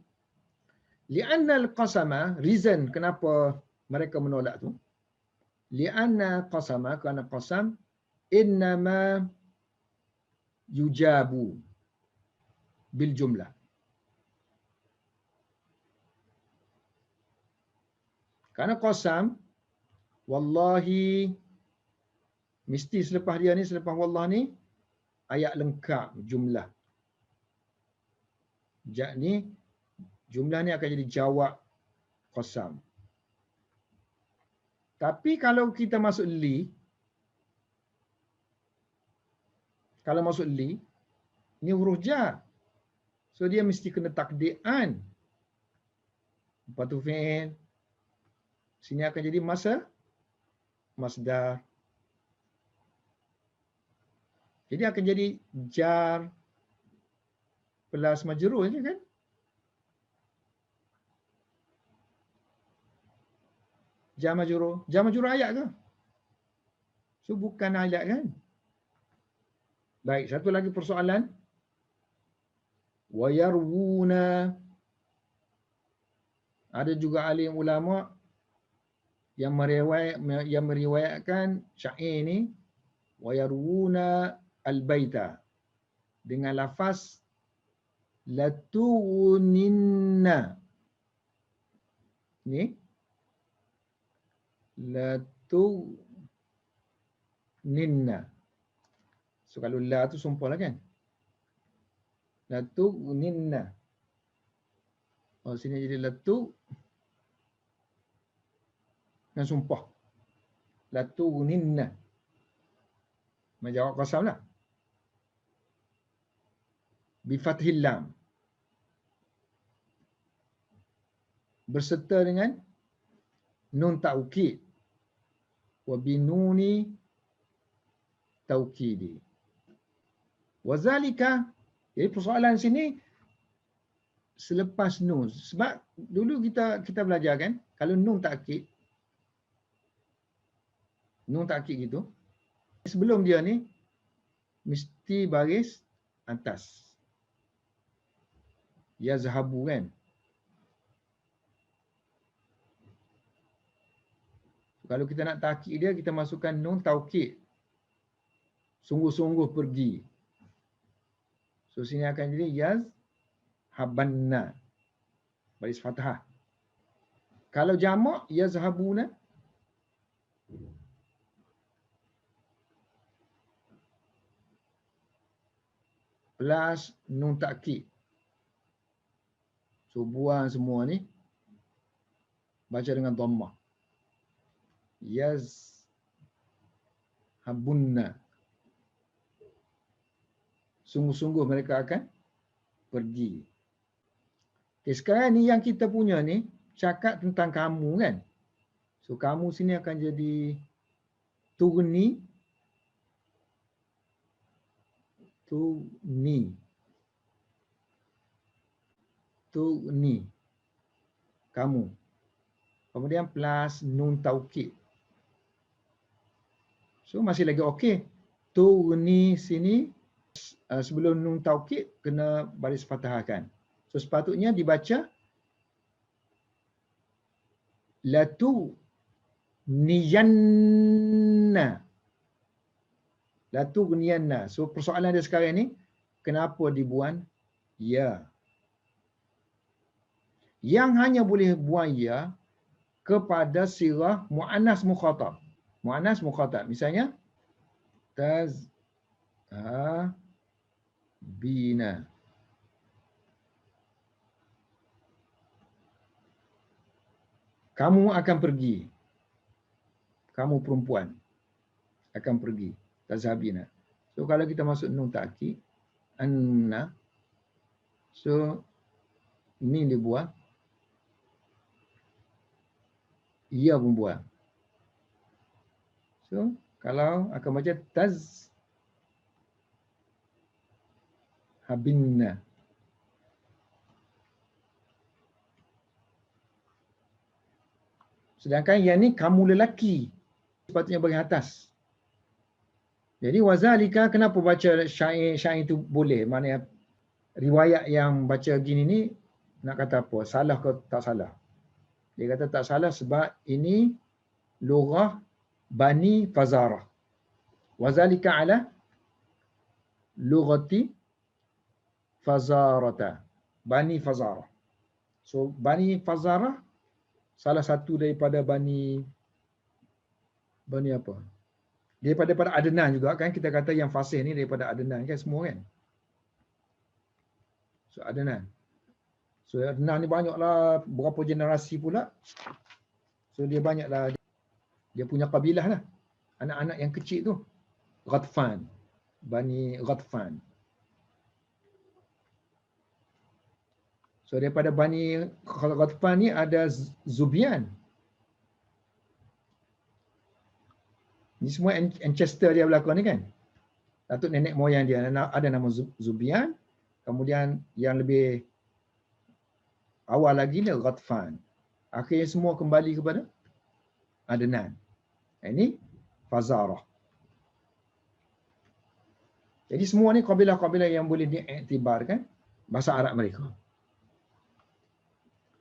Li'anna al-qasama, reason kenapa mereka menolak tu. Li'anna qasama, kerana qasam, innama yujabu bil jumlah. Kerana qasam, wallahi, mesti selepas dia ni, selepas wallah ni, ayat lengkap jumlah. Ni jumlah ni akan jadi jawab qasam. Tapi kalau kita masuk li, kalau masuk li, ni huruf jar. So dia mesti kena takdiran. Lepas tu fi'il. Sini akan jadi masdar. Jadi akan jadi jar plus majrur je kan? Jar majrur. Jar majrur ayat ke? So bukan ayat kan? Baik, satu lagi persoalan. Wa yarwuna. Ada juga alim ulama yang meriwayatkan syair ni wa yarwuna al-baita dengan lafaz latuninna. Ni latuninna. So kalau la tu sumpah lah kan? Latuninna. Oh sini jadi latu dan sumpah. Latuninna. Menjawab qasam lah. Bifathil lam. Berserta dengan nun taukid. Wa binuni taukidi. Wazalika. Jadi persoalan sini selepas nun. Sebab dulu kita belajar kan, kalau nun takkid gitu, sebelum dia ni mesti baris atas. Yazhabu kan. Kalau kita nak takkid dia, kita masukkan nun taukid. Sungguh-sungguh pergi. So sini akan jadi yazhabanna. Baris fathah. Kalau jamak yazhabuna. Plus nun takkid. So buang semua ni. Baca dengan dhammah. Yazhabunna. Sungguh-sungguh mereka akan pergi. Okay, sekarang ni yang kita punya ni cakap tentang kamu kan. So kamu sini akan jadi tugni. Tugni. Kamu. Kemudian plus nun taukid. So masih lagi okey. Tugni sini sebelum nun taukid kena baris fathahkan. So sepatutnya dibaca latu niyanna. Latu niyanna. So persoalan dia sekarang ni, kenapa dibuang ya? Yang hanya boleh buang ya kepada sirah muannas mukhatab. Muannas mukhatab. Misalnya tazhabina. Kamu akan pergi. Kamu perempuan akan pergi. Tazhabina. So kalau kita masuk nun ta'kid, anna. So ini dibuang. Ia pun buang. So kalau akan baca tazhabinna. Sedangkan yang ni kamu lelaki. Sepatutnya bagian atas. Jadi wazalika, kenapa baca syair itu boleh? Maknanya riwayat yang baca gini ni nak kata apa? Salah ke tak salah? Dia kata tak salah sebab ini lughah Bani Fazarah. Wazalika ala lughati Fazarata. Bani Fazarah. So Bani Fazarah salah satu daripada Bani apa? Daripada Adnan juga kan, kita kata yang fasih ni daripada Adnan kan semua kan. So Adnan. So Adnan ni banyaklah berapa generasi pula. So dia banyaklah dia punya kabilah lah. Anak-anak yang kecil tu Ghatfan. Bani Ghatfan. So daripada Bani Ghatfan ni ada Zubian. Ni semua ancestor dia belakang ni kan. Datuk nenek moyang dia ada nama Zubian. Kemudian yang lebih awal lagi ni Ghatfan. Akhirnya semua kembali kepada Adnan. Ini Fazarah. Jadi semua ni kabilah-kabilah yang boleh diiktibarkan bahasa Arab mereka.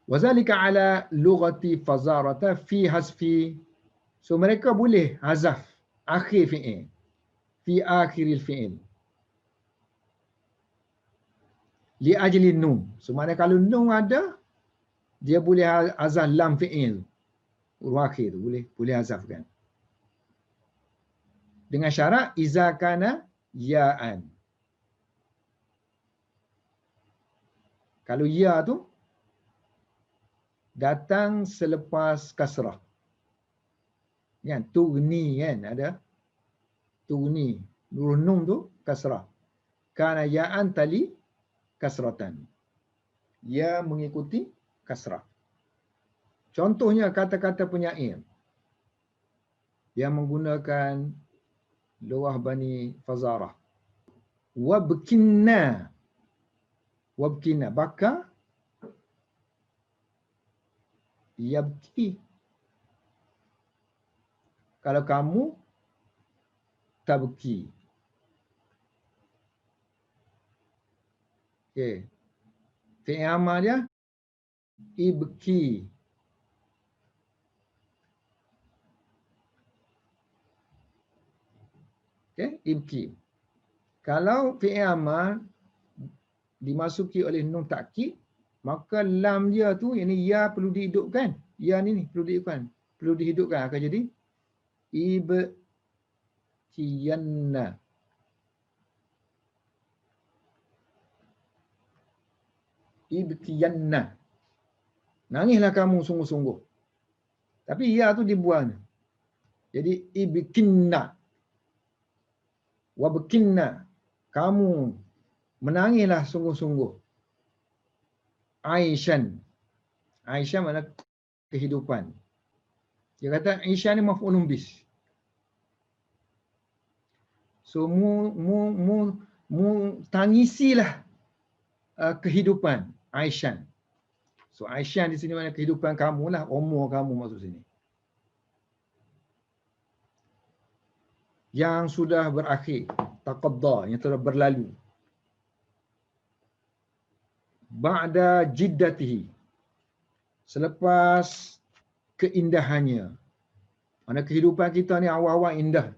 Wazalika ala lughati Fazarata fi hasfi. So mereka boleh hazaf akhir fi'il. Fi akhiril fi'il. Li ajli nun. So maknanya kalau nun ada, dia boleh hazaf lam fi'il. Huruf akhir tu boleh hazafkan. Dengan syarat iza kana ya'an. Kalau ya tu datang selepas kasrah. Kan tugni kan ada tugni. Huruf nun tu kasrah. Kana ya'an tali kasratan. Ya mengikuti kasrah. Contohnya kata-kata penyair yang menggunakan lughah Bani Fazarah. Wabkinna. Wabkinna. Baka. Yabki. Kalau kamu tabki. Okey. Fi'il amal dia ibki. Okey, ibki. Kalau fi'il amal dimasuki oleh nun takkid, maka lam dia tu yang ni ya perlu dihidupkan. Ya ni perlu dihidupkan. Perlu dihidupkan akan jadi ibkiyanna. Ibkiyanna. Nangislah kamu sungguh-sungguh. Tapi ya tu dibuang. Jadi ibkinna. Wabkinna. Kamu menangislah sungguh-sungguh. Aishan. Aishan makna kehidupan. Dia kata Aishan ni maf'ulun bis. So mu tangisilah kehidupan Aishan. So Aishan di sini makna kehidupan kamu lah, umur kamu maksud sini. Yang sudah berakhir, taqadda, yang telah berlalu. Ba'da jiddatihi. Selepas keindahannya. Mana kehidupan kita ni awal-awal indah.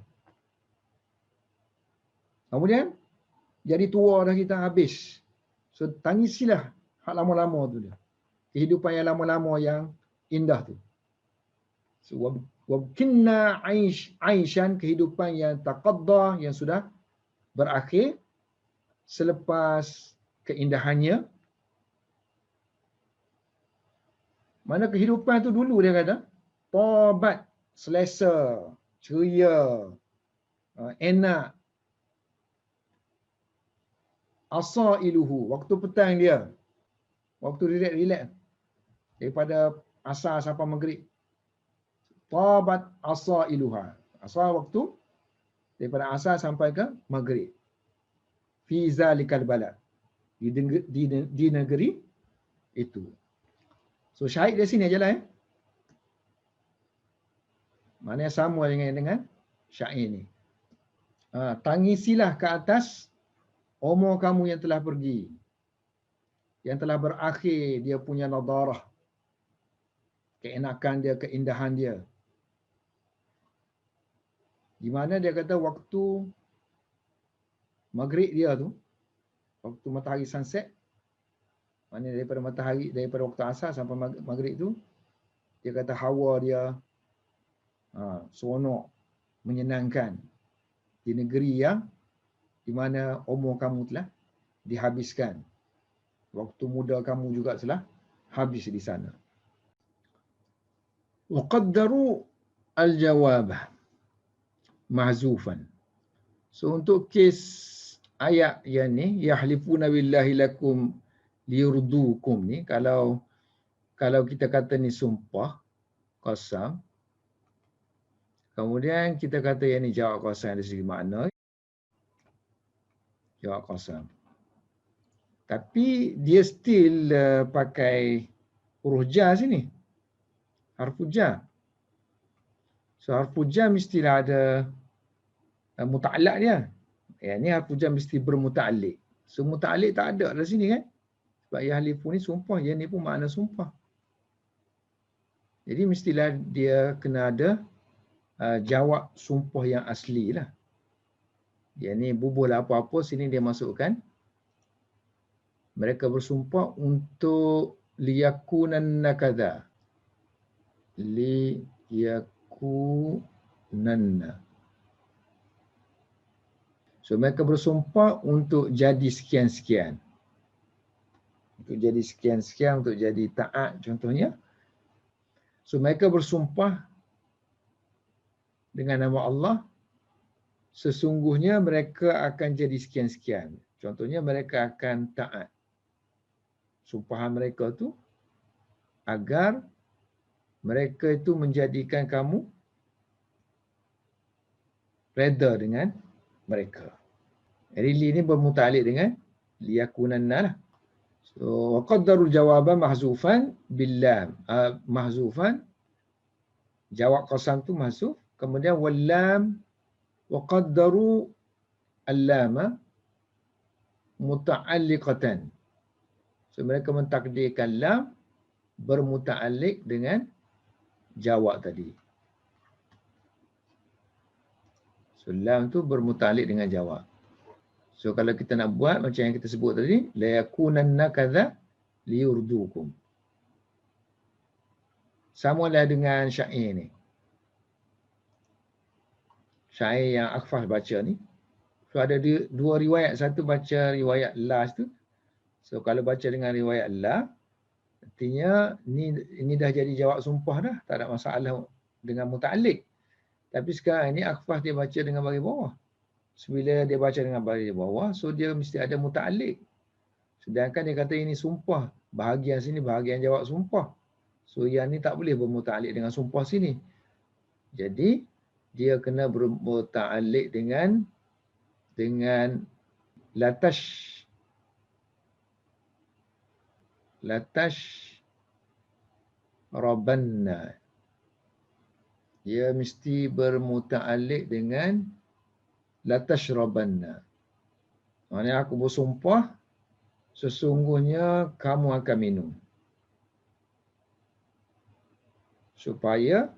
Kemudian jadi tua dah kita habis. So tangisilah hak lama-lama tu dia. kehidupan yang lama-lama yang indah tu. So, wabkinna aishan, kehidupan yang taqadda, yang sudah berakhir selepas keindahannya. Mana kehidupan tu dulu dia kata tabat, selesa, ceria, enak. Asailuhu, waktu petang dia, waktu relax daripada asar sampai maghrib. Tabat asailuha, asar waktu daripada asar sampai ke maghrib. Fi zalikal balad, di negeri itu. So syahid dari sini aja lah. Mana sama dengan syair ni. Tangisilah ke atas umur kamu yang telah pergi, yang telah berakhir dia punya nadarah, keenakan dia, keindahan dia. Di mana dia kata waktu maghrib dia tu, waktu matahari sunset, mana daripada waktu asar sampai maghrib tu, dia kata hawa dia seronok, menyenangkan di negeri yang di mana umur kamu telah dihabiskan. Waktu muda kamu juga telah habis di sana. Wa qaddaru al-jawab mahzufan. So untuk kes ayat yang ni, yahlifuna billahi lakum liyurdukum ni, kalau kita kata ni sumpah qasam, kemudian kita kata yang ni jawab qasam dari segi makna, jawab qasam. Tapi dia still pakai huruf jar sini. Harfu jar. So harfu jar mestilah ada muta'alliq dia. Yang ni harfu jar mesti bermuta'alliq. So muta'alliq tak ada dari sini kan. Sebab yahlifu ni sumpah, yang ni pun makna sumpah. Jadi mestilah dia kena ada jawab sumpah yang asli lah. Yang ni bubuh lah apa-apa, sini dia masukkan. Mereka bersumpah untuk liyakunanna kadha. Liyakunanna. So mereka bersumpah untuk jadi sekian-sekian. Untuk jadi sekian-sekian, untuk jadi taat contohnya. So mereka bersumpah dengan nama Allah, sesungguhnya mereka akan jadi sekian-sekian. Contohnya mereka akan taat. Sumpahan mereka tu agar mereka itu menjadikan kamu reda dengan mereka. Jadi li ni bermuta'alliq dengan liyakunanna lah. So waqaddarul jawaban mahzufan billam. Mahzufan, jawab qasam tu mahzuf. Kemudian wallam waqaddaru allama muta'alliqatan. So mereka mentakdirkan lam bermuta'alliq dengan jawab tadi. So lam tu bermuta'alliq dengan jawab. So kalau kita nak buat macam yang kita sebut tadi, la yakunanna kadza liyurdukum. Samalah dengan syair ni. Syair yang Akhfah baca ni. So ada dua riwayat, satu baca riwayat last tu. So kalau baca dengan riwayat la, artinya ini dah jadi jawab sumpah dah, tak ada masalah dengan muta'alliq. Tapi sekarang ni Akhfah dia baca dengan baris bawah. So, bila dia baca dengan baris bawah, so dia mesti ada muta'alliq. Sedangkan dia kata ini sumpah, bahagian sini bahagian jawab sumpah. So yang ni tak boleh bermuta'alliq dengan sumpah sini. Jadi dia kena bermuta'alliq dengan latash rabanna. Dia mesti bermuta'alliq dengan latash rabanna. Maksudnya aku bersumpah sesungguhnya kamu akan minum. Supaya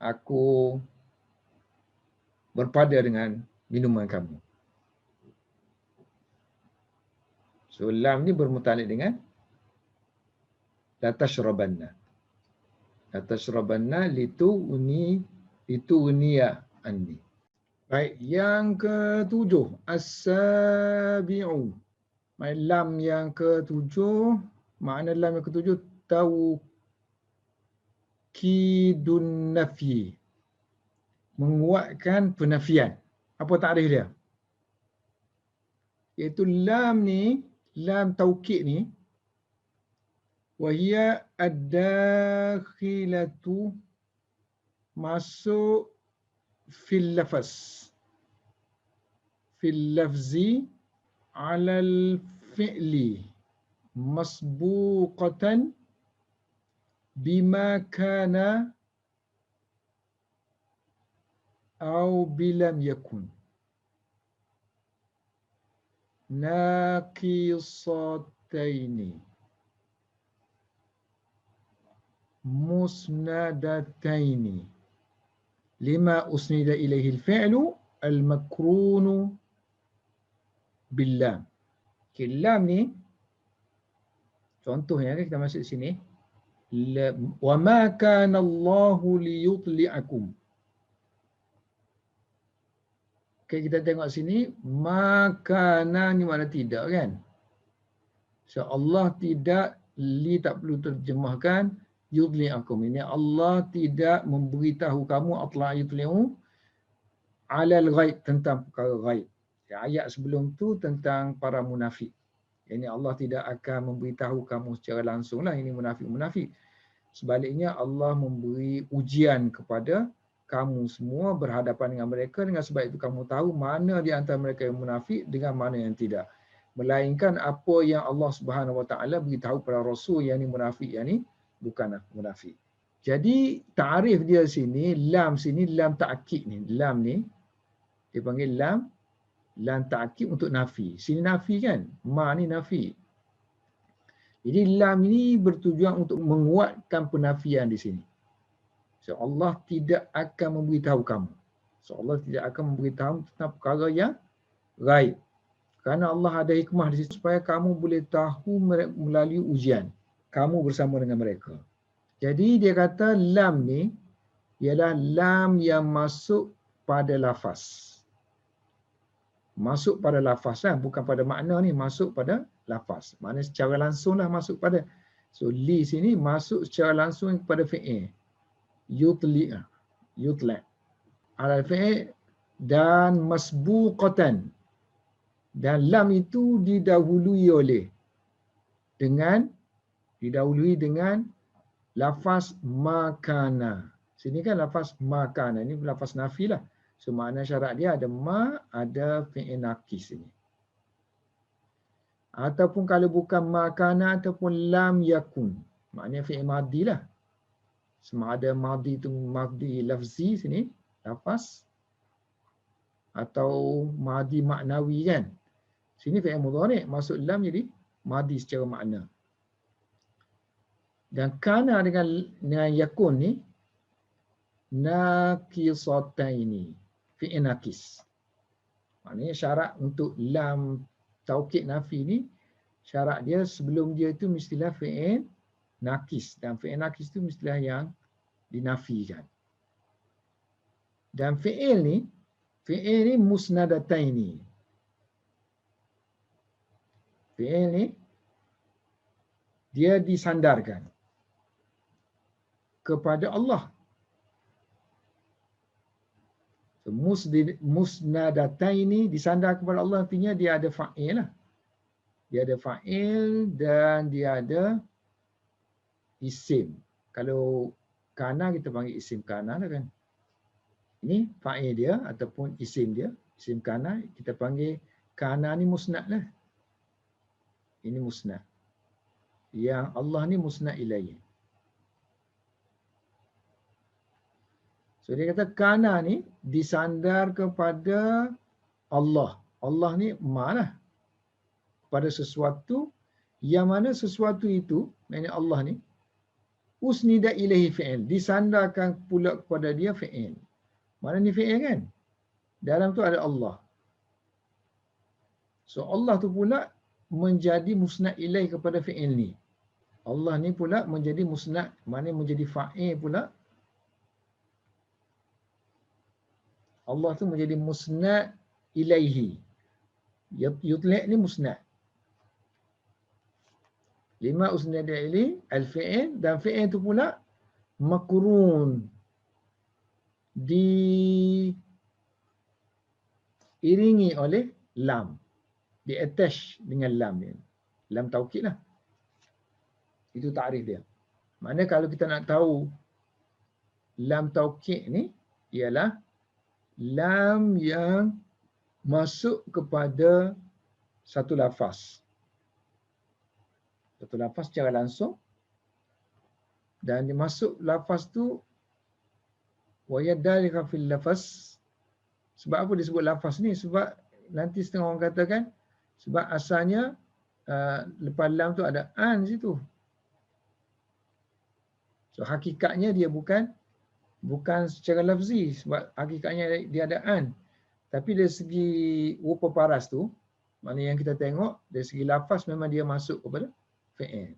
aku berpada dengan minuman kamu. So lam ni bermuta'alliq dengan La tashrabanna. La tashrabanna lituniya anni. Baik, yang ketujuh. As-sabi'u. Lam yang ketujuh. Makna lam yang ketujuh. Taukidun nafyi. Menguatkan penafian. Apa takrif dia? Iaitu lam ni, lam taukid ni, wahia ad-dakhilatu, masuk fil lafaz, fil lafzi alal fi'li masbuqatan bima kana au bilam yakun naqisataini musnadataini lima usnida ilaihi al-fi'lu al-makrunu billam. Okay, lam ni contohnya kita masuk sini, wa ma kana Allahu liyutli'akum. Okay, kita tengok sini, makana ni makna tidak kan? So Allah tidak, li tak perlu terjemahkan, yudli'akum. Ini Allah tidak memberitahu kamu, atla yudli'u, alal ghaib, tentang perkara ghaib. Ya, ayat sebelum tu tentang para munafik. Ini Allah tidak akan memberitahu kamu secara langsung lah, ini munafik-munafik. Sebaliknya Allah memberi ujian kepada kamu semua berhadapan dengan mereka, dengan sebab itu kamu tahu mana di antara mereka yang munafik dengan mana yang tidak. Melainkan apa yang Allah Subhanahu Wa Taala beritahu pada Rasul, yang ni munafik, yang ni bukanlah munafik. Jadi ta'rif dia sini, lam sini, lam ta'kid ni. Lam ni dia panggil lam ta'kid untuk nafi. Sini nafi kan? Ma ni nafi. Jadi lam ini bertujuan untuk menguatkan penafian di sini. So Allah tidak akan memberitahu kamu. So Allah tidak akan memberitahu tentang perkara yang ghaib. Kerana Allah ada hikmah di situ supaya kamu boleh tahu melalui ujian kamu bersama dengan mereka. Jadi dia kata lam ni ialah lam yang masuk pada lafaz. Masuk pada lafaz lah, bukan pada makna ni, masuk pada lafaz. Maknanya secara langsunglah masuk pada. So li sini masuk secara langsung kepada fi'il. Yutli'a. Yutla'. Ala fi'il dan masbuqatan. Dan lam itu didahului dengan lafaz makana. Sini kan lafaz makana, ini lafaz nafi lah. So makna syarat dia ada ma, ada fi'il naqis ini. Ataupun kalau bukan makana ataupun lam yakun, maknanya fi'il madhi lah. Sama ada madhi itu madhi lafzi sini, lafaz, atau madhi maknawi kan. Sini fi'il mudhari' masuk lam jadi madhi secara makna. Dan kana dengan yakun ni naqisataini, fi'il naqis. Maknanya syarat untuk lam taukid nafi ni, syarat dia sebelum dia itu mestilah fi'il naqis, dan fi'il naqis itu mestilah yang dinafikan. Dan fi'il ni musnadataini. Fi'il ni dia disandarkan kepada Allah. So, musnadataini disandar kepada Allah, artinya dia ada fa'il lah. Dia ada fa'il dan dia ada isim. Kalau kana kita panggil isim kana lah kan. Ini fa'il dia ataupun isim dia. Isim kana kita panggil kana ni musnad lah. Ini musnad. Yang Allah ni musnad ilaih. So dia kata kana ni disandar kepada Allah. Allah ni mana? Pada sesuatu yang mana sesuatu itu, maknanya Allah ni, usnida ilaihi fi'il. Disandarkan pula kepada dia fi'il. Mana ni fi'il kan? Dalam tu ada Allah. So Allah tu pula menjadi musnad ilaih kepada fi'il ni. Allah ni pula menjadi musnad, maknanya menjadi fa'il pula. Allah tu menjadi musnad ilaihi. Yutliq ni musnad. Lima usnad ilaihi al-fi'il, dan fi'il tu pula makrun, diiringi oleh lam, di-attach dengan lam ni. Lam taukid lah. Itu takrif dia. Maknanya kalau kita nak tahu lam taukid ni ialah lam yang masuk kepada satu lafaz. Satu lafaz secara langsung, dan dia masuk lafaz tu wa yadalika fil lafaz. Sebab apa disebut lafaz ni? Sebab nanti setengah orang katakan sebab asalnya lepas lam tu ada an situ. So hakikatnya dia bukan secara lafzi, sebab hakikatnya dia ada an. Tapi dari segi rupa paras tu, maknanya yang kita tengok dari segi lafaz memang dia masuk kepada fi'il.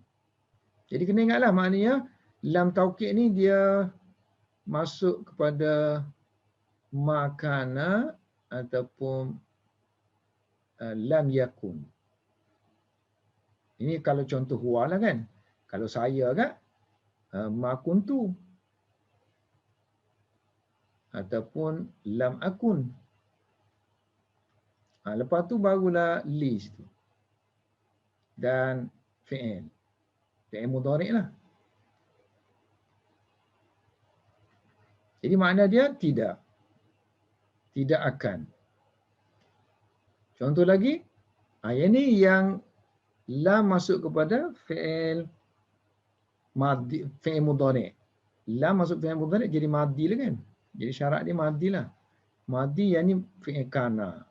Jadi kena ingatlah, maknanya lam taukid ni dia masuk kepada makana ataupun lam yakun. Ini kalau contoh huwa lah kan. Kalau saya kan, ma kuntu. Ataupun lam akun. Lepas tu barulah li situ. Dan fi'il. Fi'il mudhari' lah. Jadi makna dia tidak. Tidak akan. Contoh lagi, yang ni yang lam masuk kepada fi'il madhi, fi'il mudhari'. Lam masuk fi'il mudhari' jadi madhi lah kan. Jadi syarat dia madhi lah. Madhi yang ni fi'il kana.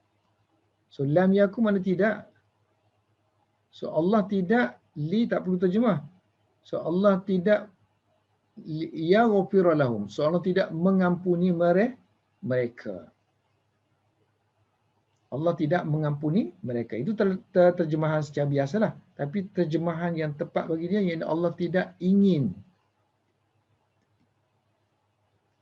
So lam yakun mana tidak. So Allah tidak, li tak perlu terjemah. So Allah tidak yaghfira lahum. So Allah tidak mengampuni mereka. Allah tidak mengampuni mereka. Itu terjemahan secara biasalah. Tapi terjemahan yang tepat bagi dia ialah Allah tidak ingin.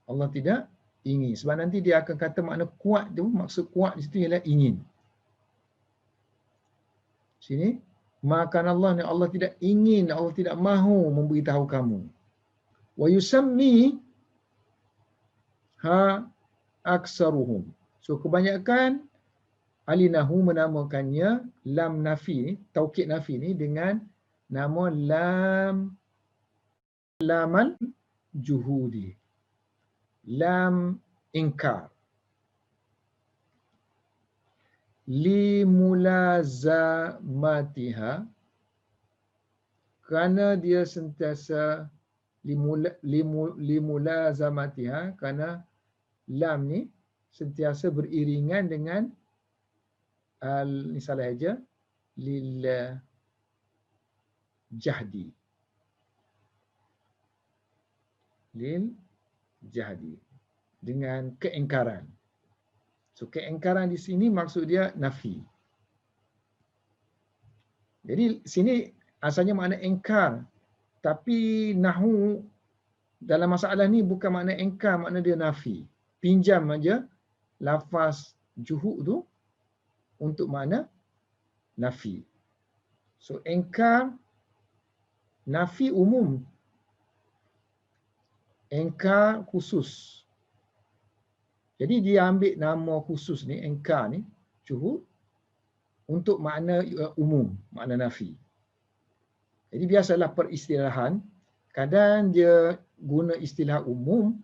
Allah tidak ingin. Sebab nanti dia akan kata makna kuat tu, maksud kuat di situ ialah ingin. Sini, makan Allah ni Allah tidak ingin, Allah tidak mahu memberitahu kamu. Wa yusammi ha aksaruhum. So kebanyakan ahli nahwu menamakannya lam nafi ni, taukid nafi ni dengan nama lamal juhudi. Lam ingkar. Limulazamatiha, kerana dia sentiasa limulazamatiha, kerana lam ni sentiasa beriringan dengan ni salah aja, lil jahdi. Lil jahdi, dengan keingkaran. So keingkaran di sini maksud dia nafi. Jadi sini asalnya makna ingkar, tapi nahwu dalam masalah ni bukan makna ingkar, makna dia nafi. Pinjam aja lafaz juhud tu untuk makna nafi. So ingkar, nafi umum, ingkar khusus. Jadi dia ambil nama khusus ni, ingkar ni, juhud, untuk makna umum, makna nafi. Jadi biasalah peristilahan, kadang dia guna istilah umum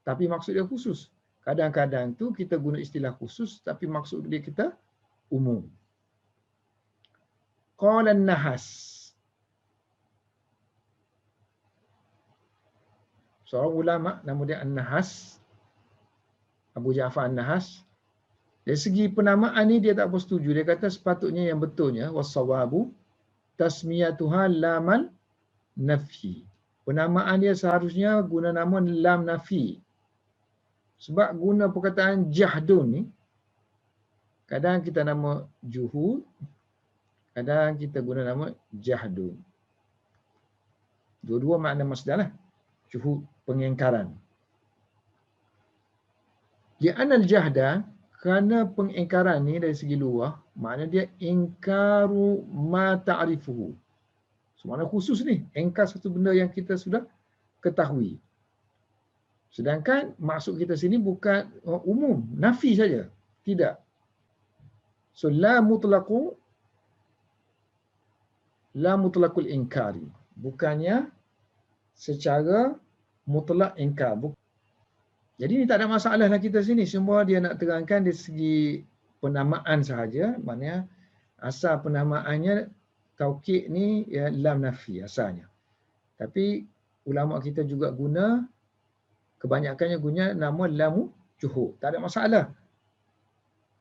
tapi maksud dia khusus. Kadang-kadang tu kita guna istilah khusus tapi maksud dia kita umum. Qala an-nahas. Seorang ulama nama dia An-Nahas, Abu Ja'far An-Nahas. Dari segi penamaan ni dia tak bersetuju. Dia kata sepatutnya yang betulnya was-sawabu tasmiyatuha lamal nafi. Penamaan dia seharusnya guna nama lam nafi. Sebab guna perkataan jahdun ni, kadang kita nama juhud, kadang kita guna nama jahdun. Dua-dua makna masdar lah. Juhud, pengingkaran. Li'anal jahda, kerana pengingkaran ni dari segi luar, makna dia ingkaru ma ta'rifuhu. So, makna khusus ni, ingkar satu benda yang kita sudah ketahui. Sedangkan maksud kita sini bukan umum, nafi saja. Tidak. So, la mutlaqul inkari. Bukannya secara mutlak ingkar. Jadi ni tak ada masalah lah kita sini. Semua dia nak terangkan dari segi penamaan sahaja. Maknanya asal penamaannya taukid ni ya lam nafi asalnya. Tapi ulama kita juga guna, kebanyakannya guna nama lamu juhud. Tak ada masalah.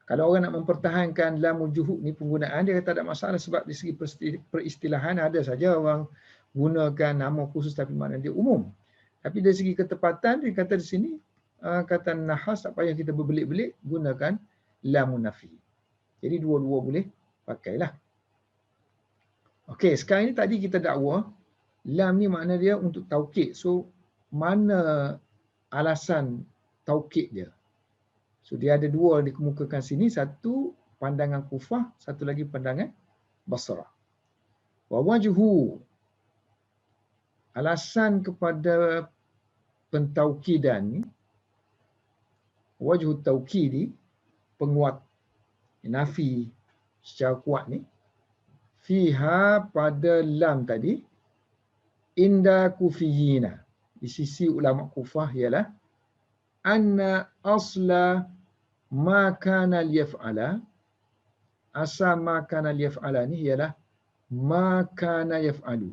Kalau orang nak mempertahankan lamu juhud ni penggunaan dia tak ada masalah sebab di segi peristilahan ada saja orang gunakan nama khusus tapi makna dia umum. Tapi dari segi ketepatan dia kata di sini kata nahas tak payah kita berbelit-belit gunakan lamu nafi. Jadi dua-dua boleh pakailah. Okey, sekarang ini tadi kita dakwa lam ni makna dia untuk taukid. So mana alasan taukid dia? So dia ada dua dikemukakan sini, satu pandangan Kufah, satu lagi pandangan Basrah. Wa wajhu, alasan kepada pentaukidan ni, wajhu taukidi, penguat nafi secara kuat ni, fiha pada lam tadi, inda kufiyina, di sisi ulama Kufah ialah anna asla ma kana liyaf'ala, asal ma kana liyaf'ala ni ialah ma kana yaf'alu.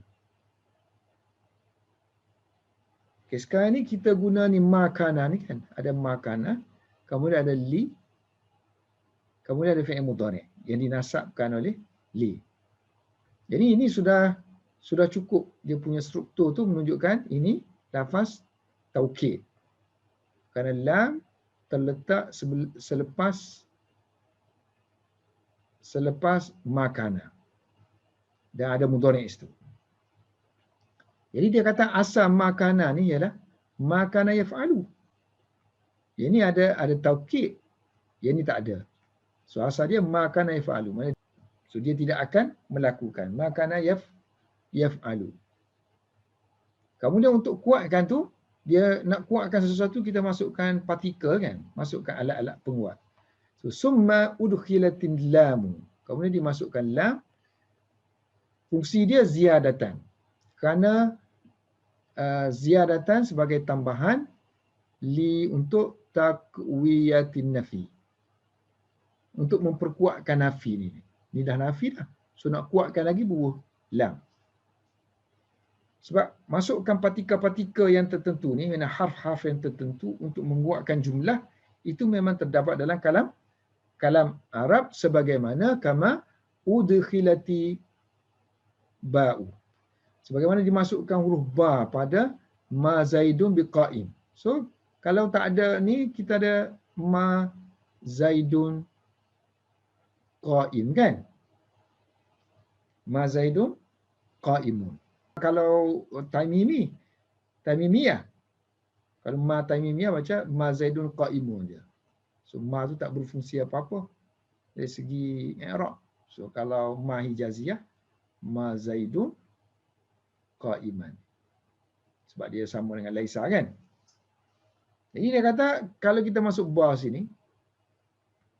Okay, sekarang ni kita guna ni ma kana ni kan, ada ma kana, kemudian ada li, kemudian ada fi'il mudhari' yang dinasabkan oleh li. Jadi ini sudah cukup dia punya struktur tu menunjukkan ini lafaz taukid. Kerana lam terletak selepas makana. Dan ada mudhari' itu. Jadi dia kata asal makana ni ialah makana yaf'alu. Yang ni ada taukid, yang ni tak ada. So asal dia makana yaf'alu. So dia tidak akan melakukan. Makana yaf'alu. Kemudian untuk kuatkan tu, dia nak kuatkan sesuatu, kita masukkan partikel kan, masukkan alat-alat penguat. So summa udkhilatin lamu, kemudian dimasukkan lam, fungsi dia ziyadatan, kerana ziyadatan sebagai tambahan li untuk takwiyatin nafi, untuk memperkuatkan nafi ni. Ni dah nafi dah, so nak kuatkan lagi buruh lam. Sebab masukkan partikel-partikel yang tertentu ni, harf-harf yang tertentu untuk menguatkan jumlah, itu memang terdapat dalam kalam Arab sebagaimana kama udkhilati ba'u. Sebagaimana dimasukkan huruf ba pada ma zaidun biqa'im. So kalau tak ada ni, kita ada ma zaidun qa'im kan? Ma zaidun qa'imun. Kalau Taimimiyah. Kalau ma Taimimiyah baca ma zaidun qa'imun dia. So ma tu tak berfungsi apa-apa dari segi i'rab. So kalau ma hijaziyah, ma zaidun qa'iman. Sebab dia sama dengan laisa kan. Jadi dia kata kalau kita masuk ba sini,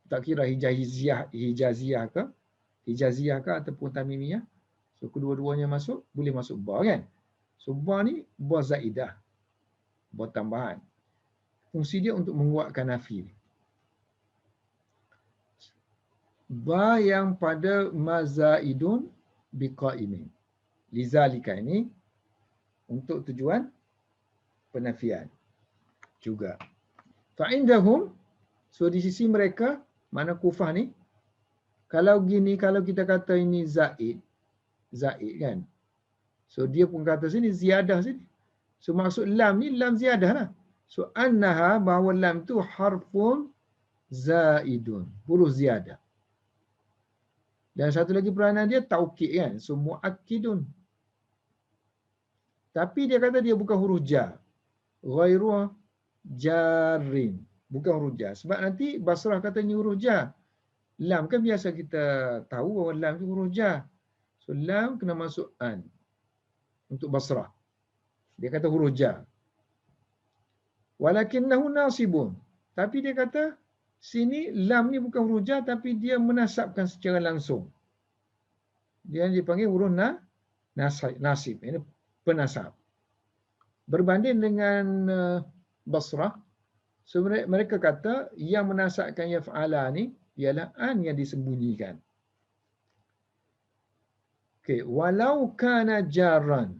tak kira hijaziyah ke ataupun Taimimiyah, so kedua-duanya masuk, boleh masuk ba kan. So ba ni ba zaidah, ba tambahan. Fungsi dia untuk menguatkan nafi ni. Ba yang pada mazaidun biqaimin. Lizalika ini untuk tujuan penafian juga. Fa'indahum, so di sisi mereka, mana Kufah ni, kalau gini, kalau kita kata ini zaid kan. So dia pun kata sini ziyadah sini. So maksud lam ni lam ziyadah lah. So annaha, bahawa lam tu harfun zaidun, huruf ziyadah. Dan satu lagi peranan dia taukid kan. So muakkidun. Tapi dia kata dia bukan huruf jar. Ghairu jarin. Bukan huruf jar. Sebab nanti Basrah kata ni huruf jar. Lam kan biasa kita tahu bahawa lam itu huruf jar. So lam kena masuk an untuk Basrah. Dia kata huruf jar. Walakinnahu nasibun. Tapi dia kata sini lam ni bukan huruf jar tapi dia menasabkan secara langsung. Dia dipanggil huruf nasib. Ini penasab. Berbanding dengan Basrah, so mereka kata yang menasabkan yaf'ala ni ialah an yang disembunyikan. Okey, walau kana jarran.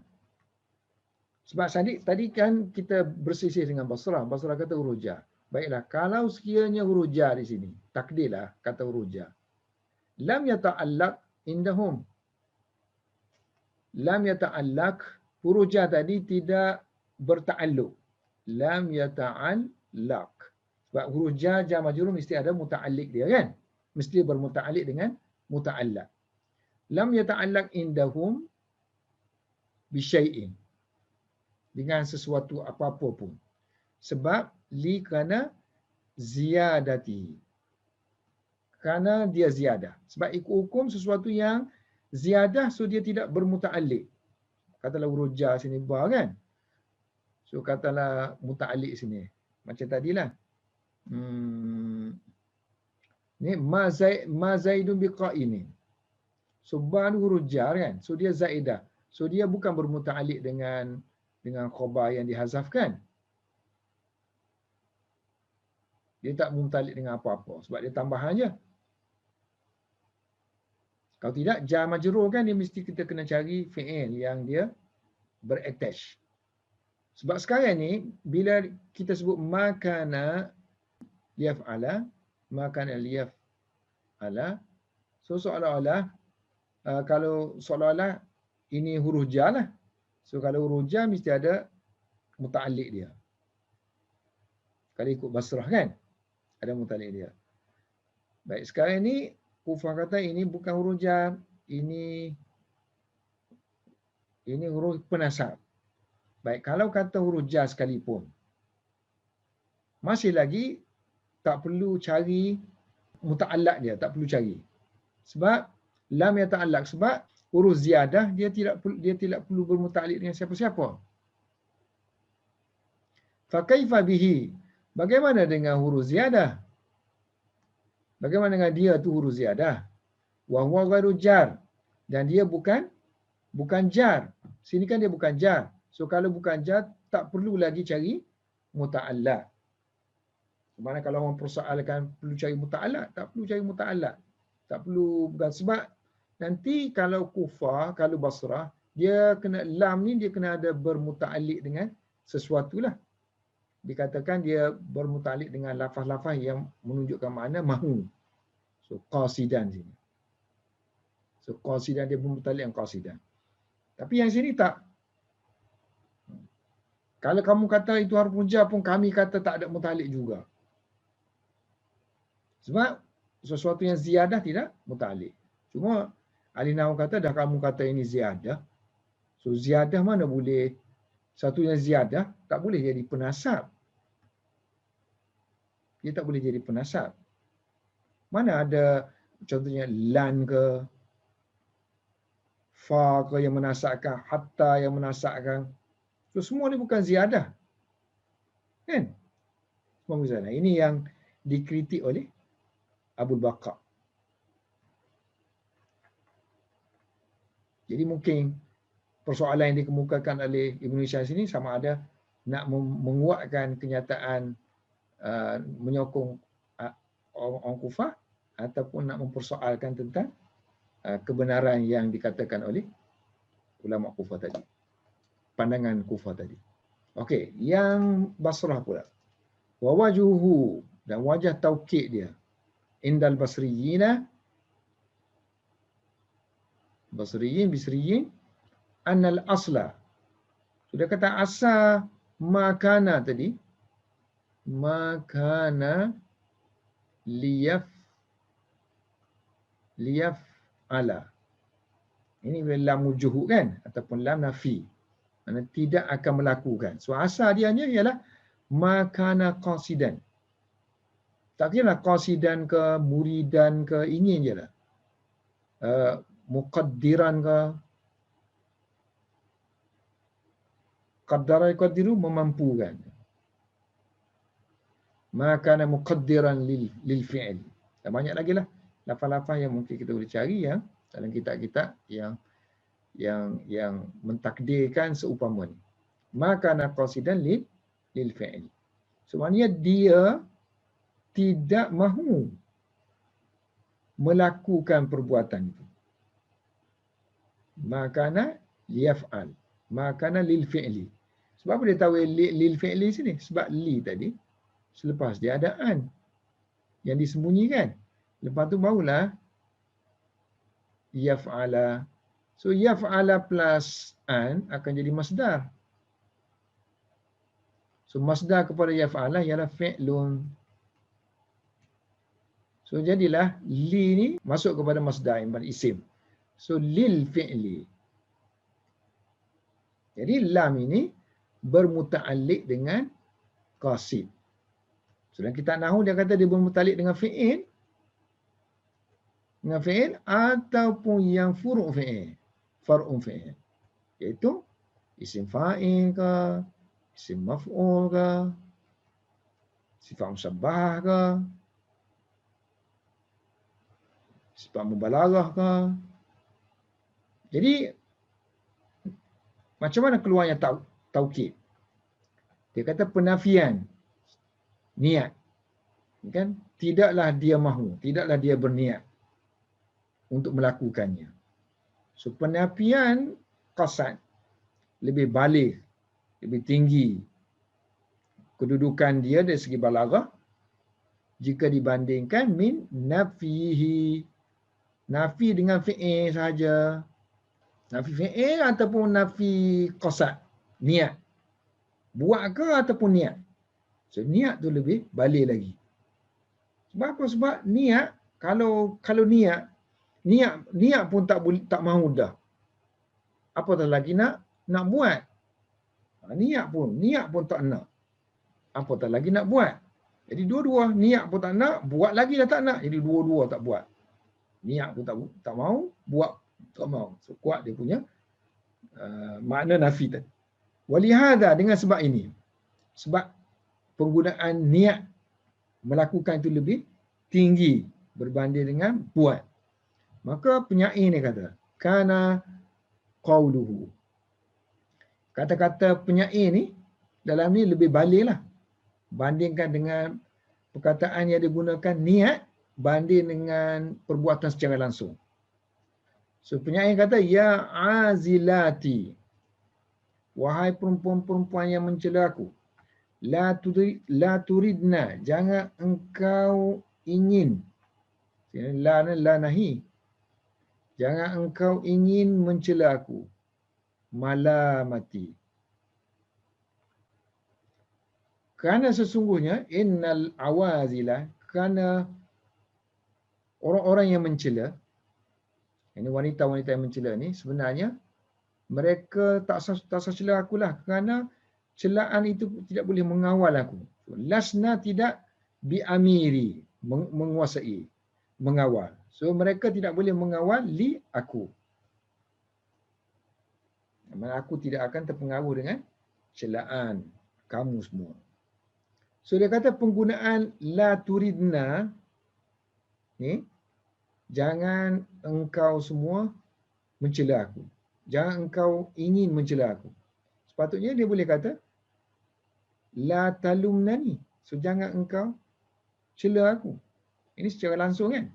Sebab tadi kan kita bersisih dengan Basrah. Basrah kata huruf jar. Baiklah, kalau sekiranya huruf jar di sini, takdirlah kata huruf jar. Lam yata'allaq indahum. Lam yata'allaq, huruf jar tadi tidak berta'alluq. Lam yata'allaq. Sebab huruf jar majrur mesti ada muta'alliq dia kan? Mesti bermuta'alliq dengan muta'allaq. Lam yata'allaq indahum bisyai'in. Dengan sesuatu apa-apa pun. Sebab li kerana ziyadati. Kerana dia ziyadah. Sebab ikut hukum sesuatu yang ziyadah so dia tidak bermuta'alliq. Katalah huruf jar sini ba kan? So katalah muta'alliq sini. Macam tadilah. Ni ma zaidun biqa'imin. So ba ni huruf jar kan? So dia zaidah. So dia bukan bermuta'alliq dengan khabar yang dihazafkan. Dia tak muta'alliq dengan apa-apa sebab dia tambahan je. Kalau tidak jar majrur kan dia mesti kita kena cari fi'il yang dia berattach. Sebab sekarang ni bila kita sebut makana liyaf'ala, makana liyaf'ala, so seolah-olah kalau seolah-olah ini huruf jar lah. So kalau huruf jar mesti ada muta'alliq dia. Kalau ikut Basrah kan ada muta'alliq dia. Baik, sekarang ni Kufah kata ini bukan huruf jar, ini huruf penasab. Baik, kalau kata huruf jar sekalipun, masih lagi tak perlu cari muta'allaq dia, tak perlu cari. Sebab lam yata'allaq, sebab huruf ziyadah dia tidak perlu bermuta'alliq dengan siapa-siapa. Fa kaifa bihi? Bagaimana dengan huruf ziyadah? Bagaimana dengan dia tu huruf ziyadah? Wa huwa ghairu jar. Dan dia bukan jar. Sini kan dia bukan jar. So kalau bukan jar tak perlu lagi cari muta'allaq. Mana kalau orang persoalkan perlu cari muta'allaq, tak perlu cari muta'allaq. Tak perlu, bukan sebab nanti kalau Kufah, kalau Basrah, dia kena lam ni dia kena ada bermuta'alliq dengan sesuatu lah. Dikatakan dia bermuta'alliq dengan lafaz-lafaz yang menunjukkan makna mahu. So qasidan sini. So qasidan dia bermuta'alliq dengan qasidan. Tapi yang sini tak. Kalau kamu kata itu harf jar pun kami kata tak ada muta'alliq juga. Sebab sesuatu yang ziyadah tidak muta'alliq. Cuma ahli nahwu kata dah kamu kata ini ziyadah. So ziyadah mana boleh, satu yang ziyadah tak boleh jadi penasab. Dia tak boleh jadi penasab. Mana ada contohnya lan ke, fa ke yang menasabkan, hatta yang menasabkan. So semua ni bukan ziyadah. Kan? Semua bukan ziyadah. Ini yang dikritik oleh Abul Baqa. Jadi mungkin persoalan yang dikemukakan oleh Ibn Hisham sini sama ada nak menguatkan kenyataan menyokong orang Kufah ataupun nak mempersoalkan tentang kebenaran yang dikatakan oleh ulama Kufah tadi. Pandangan Kufah tadi. Okey, yang Basrah pula. Wa wajuhu, dan wajah taukid dia. Indal basriyina, bisriyin, annal asla. Sudah kata asal makana tadi. Makana liyaf ala. Ini lam wujuhu kan? Ataupun lam nafi. Tidak akan melakukan. So asal dia ialah makana qasidan. Tak kira lah qasidan ke, muridan ke, ingin je lah. Muqaddiran ke, qaddara yuqaddiru, memampukan. Makana muqaddiran lil fi'il. Dan banyak lagi lah lafaz-lafaz yang mungkin kita boleh cari yang dalam kitab-kitab yang mentakdirkan seumpama ni. Makana qasidan lil fi'il. Sebenarnya dia tidak mahu melakukan perbuatan itu. Makana liyaf'al. Makana lil fi'li. Sebab apa dia tahu lil fi'li sini? Sebab li tadi selepas dia ada an yang disembunyikan. Lepas tu barulah yaf'ala. So yaf'ala plus an akan jadi masdar. So masdar kepada yaf'ala ialah fi'lun. So jadilah li ni masuk kepada masdar yang isim. So lil fi'li. Jadi lam ini bermuta'alliq dengan qasid. So dalam kitab nahwu dia kata dia bermuta'alliq dengan fi'il. Dengan fi'il ataupun yang furu' fi'il. Far'un fi'il. Iaitu isim fa'il ke, isim maf'ul ke, sifat musyabbah ke, sifat mubalaghah ke. Jadi macam mana keluarnya taukid? Dia kata penafian niat. Kan? Tidaklah dia mahu, tidaklah dia berniat untuk melakukannya. So penafian qasad lebih balik, lebih tinggi kedudukan dia dari segi balaghah jika dibandingkan min nafihi. Nafi dengan fi'il sahaja. Nafi fi'il ataupun nafi qasad, niat. Buat ke ataupun niat. So niat tu lebih balik lagi. Sebab apa? Sebab niat, kalau niat pun tak mahu dah. Apatah lagi nak buat. Niat pun tak nak. Apatah lagi nak buat. Jadi dua-dua, niat pun tak nak, buat lagi dah tak nak. Jadi dua-dua tak buat. Niat pun tak mahu, buat tak mahu. So kuat dia punya makna nafi tadi. Walihada, dengan sebab ini. Sebab penggunaan niat melakukan itu lebih tinggi berbanding dengan buat. Maka penyair ni kata, kana qauluhu. Kata-kata penyair ni dalam ni lebih baliklah bandingkan dengan perkataan yang digunakan niat banding dengan perbuatan secara langsung. So penyair kata, ya azilati, wahai perempuan-perempuan yang mencela aku, la turidna, jangan engkau ingin, la nahi, jangan engkau ingin mencela aku, malamati. Kerana sesungguhnya innal awazila, kerana orang-orang yang mencela, ini wanita-wanita yang mencela ni sebenarnya mereka tak sah cela akulah kerana celaan itu tidak boleh mengawal aku. Lasna tidak biamiri, menguasai, mengawal. So mereka tidak boleh mengawal li aku. Aku tidak akan terpengaruh dengan celaan kamu semua. So dia kata penggunaan la turidna ni, jangan engkau semua mencela aku. Jangan engkau ingin mencela aku. Sepatutnya dia boleh kata la talumnani. So jangan engkau cela aku. Ini secara langsung kan.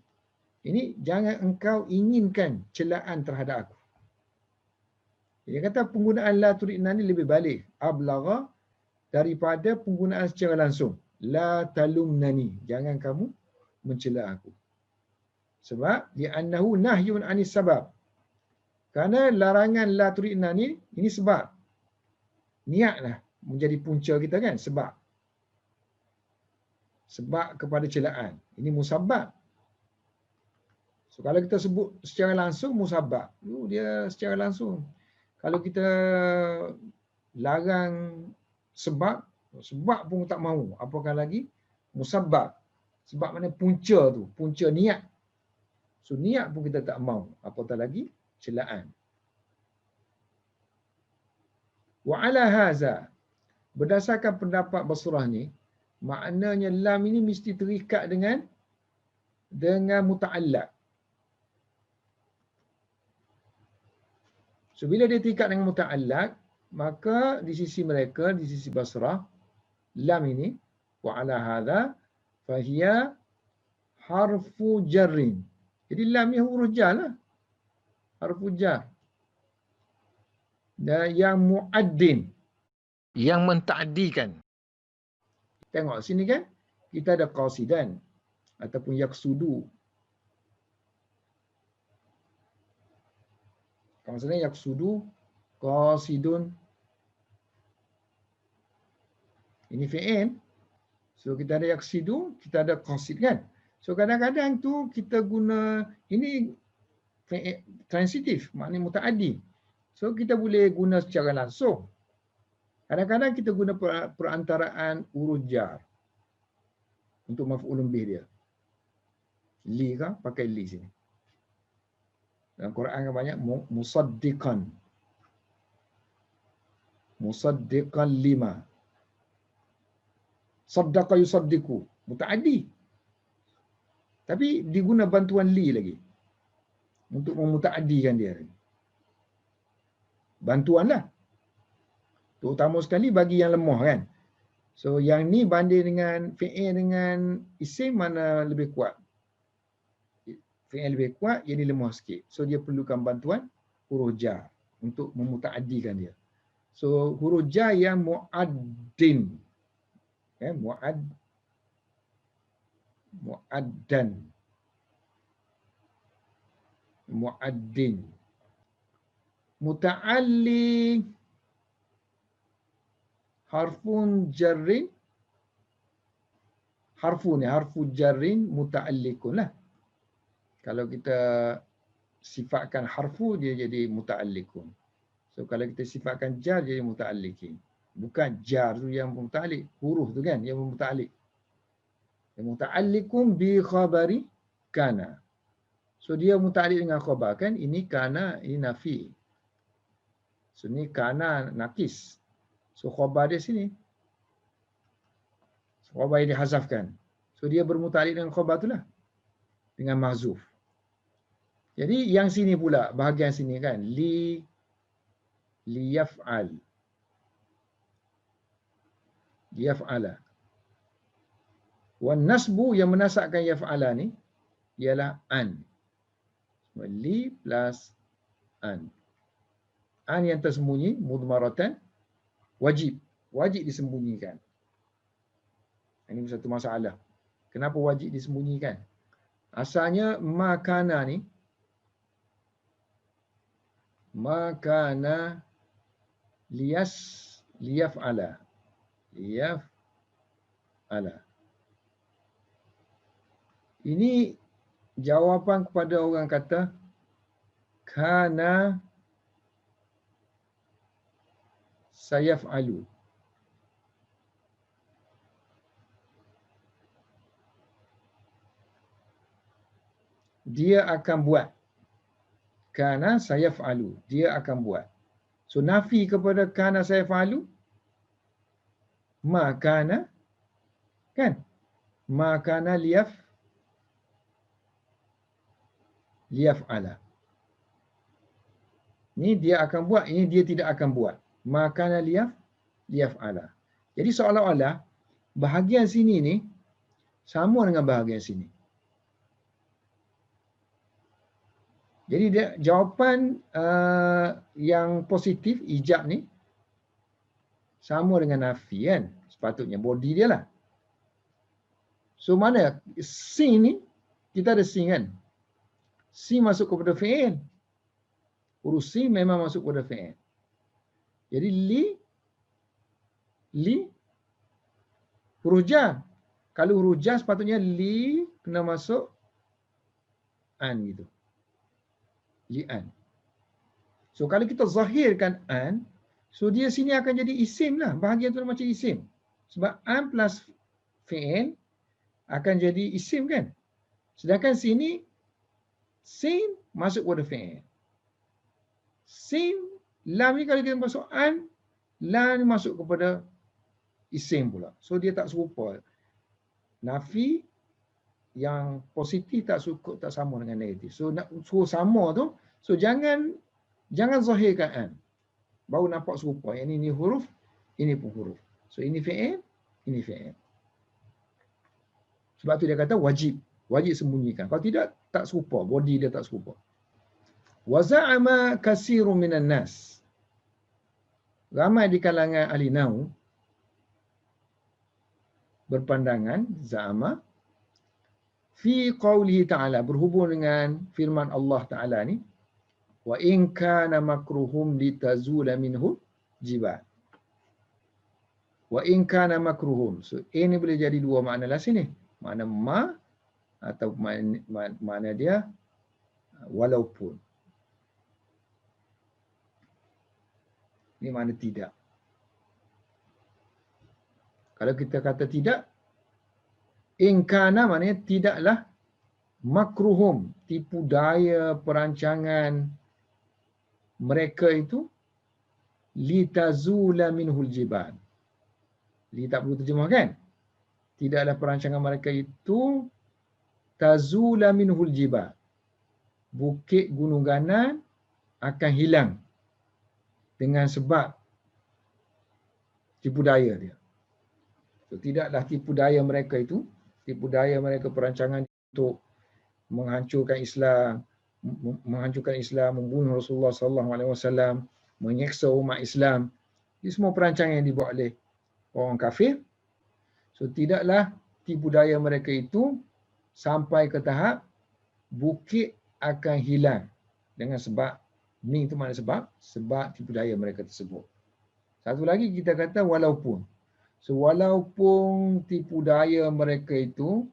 Ini jangan engkau inginkan celaan terhadap aku. Dia kata penggunaan la turidna ni lebih balik, ablagha, daripada penggunaan secara langsung. La talumnani. Jangan kamu mencela aku. Sebab li'annahu nahyun 'anis sabab. Kerana larangan la turidna ni, ini sebab. Niatlah menjadi punca kita kan, sebab. Sebab kepada celaan. Ini musabbab. So kalau kita sebut secara langsung musabbab, dia secara langsung. Kalau kita larang sebab, sebab pun tak mahu, apakah lagi musabbab, sebab mana punca tu, punca niat. So niat pun kita tak mahu, apatah lagi celaan. Wa ala haza, berdasarkan pendapat Basrah ni, maknanya lam ini mesti terikat dengan muta'allaq. So bila dia terikat dengan muta'allaq, maka di sisi mereka, di sisi Basrah, lam ini wa ala hadha fahiya harfu jarrin. Jadi lam ni huruf jar lah. Harfu jar. Dan yang muaddin, yang menta'dikan. Tengok sini kan, kita ada qasidan ataupun yaksudu. Maksudnya yaksudu, qasidun. Ini fi'il. So kita ada yaksidu, kita ada qasid kan. So kadang-kadang tu kita guna, ini fi'il transitif, maknanya mutaaddi. So kita boleh guna secara langsung. Kadang-kadang kita guna perantaraan huruf jar untuk maf'ulun bih dia. Li kan, pakai li sini. Dalam Quran kan banyak musaddiqan. Musaddiqan lima. Saddaqa yusaddiqu. Mutaaddi. Tapi diguna bantuan li lagi. Untuk memutaaddikan dia. Bantuanlah. Terutama sekali bagi yang lemah kan. So yang ni banding dengan fi'il dengan isim mana lebih kuat? Fi'il lebih kuat, yang ni lemah sikit. So dia perlukan bantuan huruf jar untuk memutaaddikan dia. So huruf jar yang muaddin. Muaddan. Muaddin. Muta'alli harfun jarrin. Harfu jarrin muta'allikun lah. Kalau kita sifatkan harfu, dia jadi muta'allikun. So kalau kita sifatkan jar, jadi muta'allikin. Bukan jar tu yang muta'allik, huruf tu kan yang muta'allik. Yang muta'allikun bi khabari kana. So dia muta'allik dengan khabar kan, ini kana, ini nafi. So ni kana nakis. So khabar dia sini. So khabar yang dihazafkan. So dia bermuta'allik dengan khabar tu lah. Dengan mahzuf. Jadi yang sini pula, bahagian sini kan, liyaf'al. Liyaf'ala. Wan nasbu yang menasabkan yaf'ala ni ialah an. Li plus an. An yang tersembunyi, mudmaratan, wajib. Wajib disembunyikan. Ini satu masalah. Kenapa wajib disembunyikan? Asalnya makana ni, makana liyaf'ala. Liyaf'ala. Ini jawapan kepada orang kata kana sayaf'alu. Dia akan buat. Kana sayaf'alu. Dia akan buat. So nafi kepada kana sayaf'alu, ma kana, kan? Ma kana liyaf'ala. Ini dia akan buat, ini dia tidak akan buat. Ma kana liyaf'ala. Jadi seolah-olah bahagian sini ni sama dengan bahagian sini. Jadi dia, jawapan yang positif, ijab ni, sama dengan nafi kan. Sepatutnya body dia lah. So mana? Sin ni, kita ada sin kan. Sin masuk kepada fi'il. Huruf sin memang masuk kepada fi'il. Jadi li, huruf jar. Kalau huruf jar sepatutnya li kena masuk an gitu. Li'an. So kalau kita zahirkan an, So dia sini akan jadi isim lah. Bahagian tu macam isim. Sebab am plus fi'il akan jadi isim kan. Sedangkan sini sin masuk kepada fi'il. Sin, lam ni kalau kita masuk an, lam ni masuk kepada isim pula. So dia tak serupa. Nafi yang positif tak sama dengan negatif. So nak suruh sama tu, so jangan zahirkan an. Baru nampak serupa. Yang ini huruf, ini pun huruf. So ini fi'il, ini fi'il. Sebab tu dia kata wajib. Wajib sembunyikan. Kalau tidak, tak serupa. Body dia tak serupa. Wa za'ama kasirun minan nas. Ramai di kalangan ahli nahwu berpandangan za'ama fi qawlihi ta'ala, berhubung dengan firman Allah Ta'ala ni, wa in kana makruhum litazula minhu jibal. Wa in kana makruhum. So ini boleh jadi dua makna lah sini. Makna ma atau makna dia walaupun. Ini makna tidak. Kalau kita kata tidak, in kana maknanya tidaklah makruhum, tipu daya perancangan mereka itu litazula minhul jibal. Li tak perlu terjemah kan? Tidaklah perancangan mereka itu tazula minhul jibal. Bukit gunung-ganan akan hilang dengan sebab tipu daya dia. So, tidaklah tipu daya mereka itu, tipu daya mereka perancangan untuk menghancurkan Islam, membunuh Rasulullah sallallahu alaihi wasallam, menyeksa umat Islam. Ini semua perancangan yang dibuat oleh orang kafir. So tidaklah tipu daya mereka itu sampai ke tahap bukit akan hilang dengan sebab, ni itu makna sebab tipu daya mereka tersebut. Satu lagi kita kata walaupun. So walaupun tipu daya mereka itu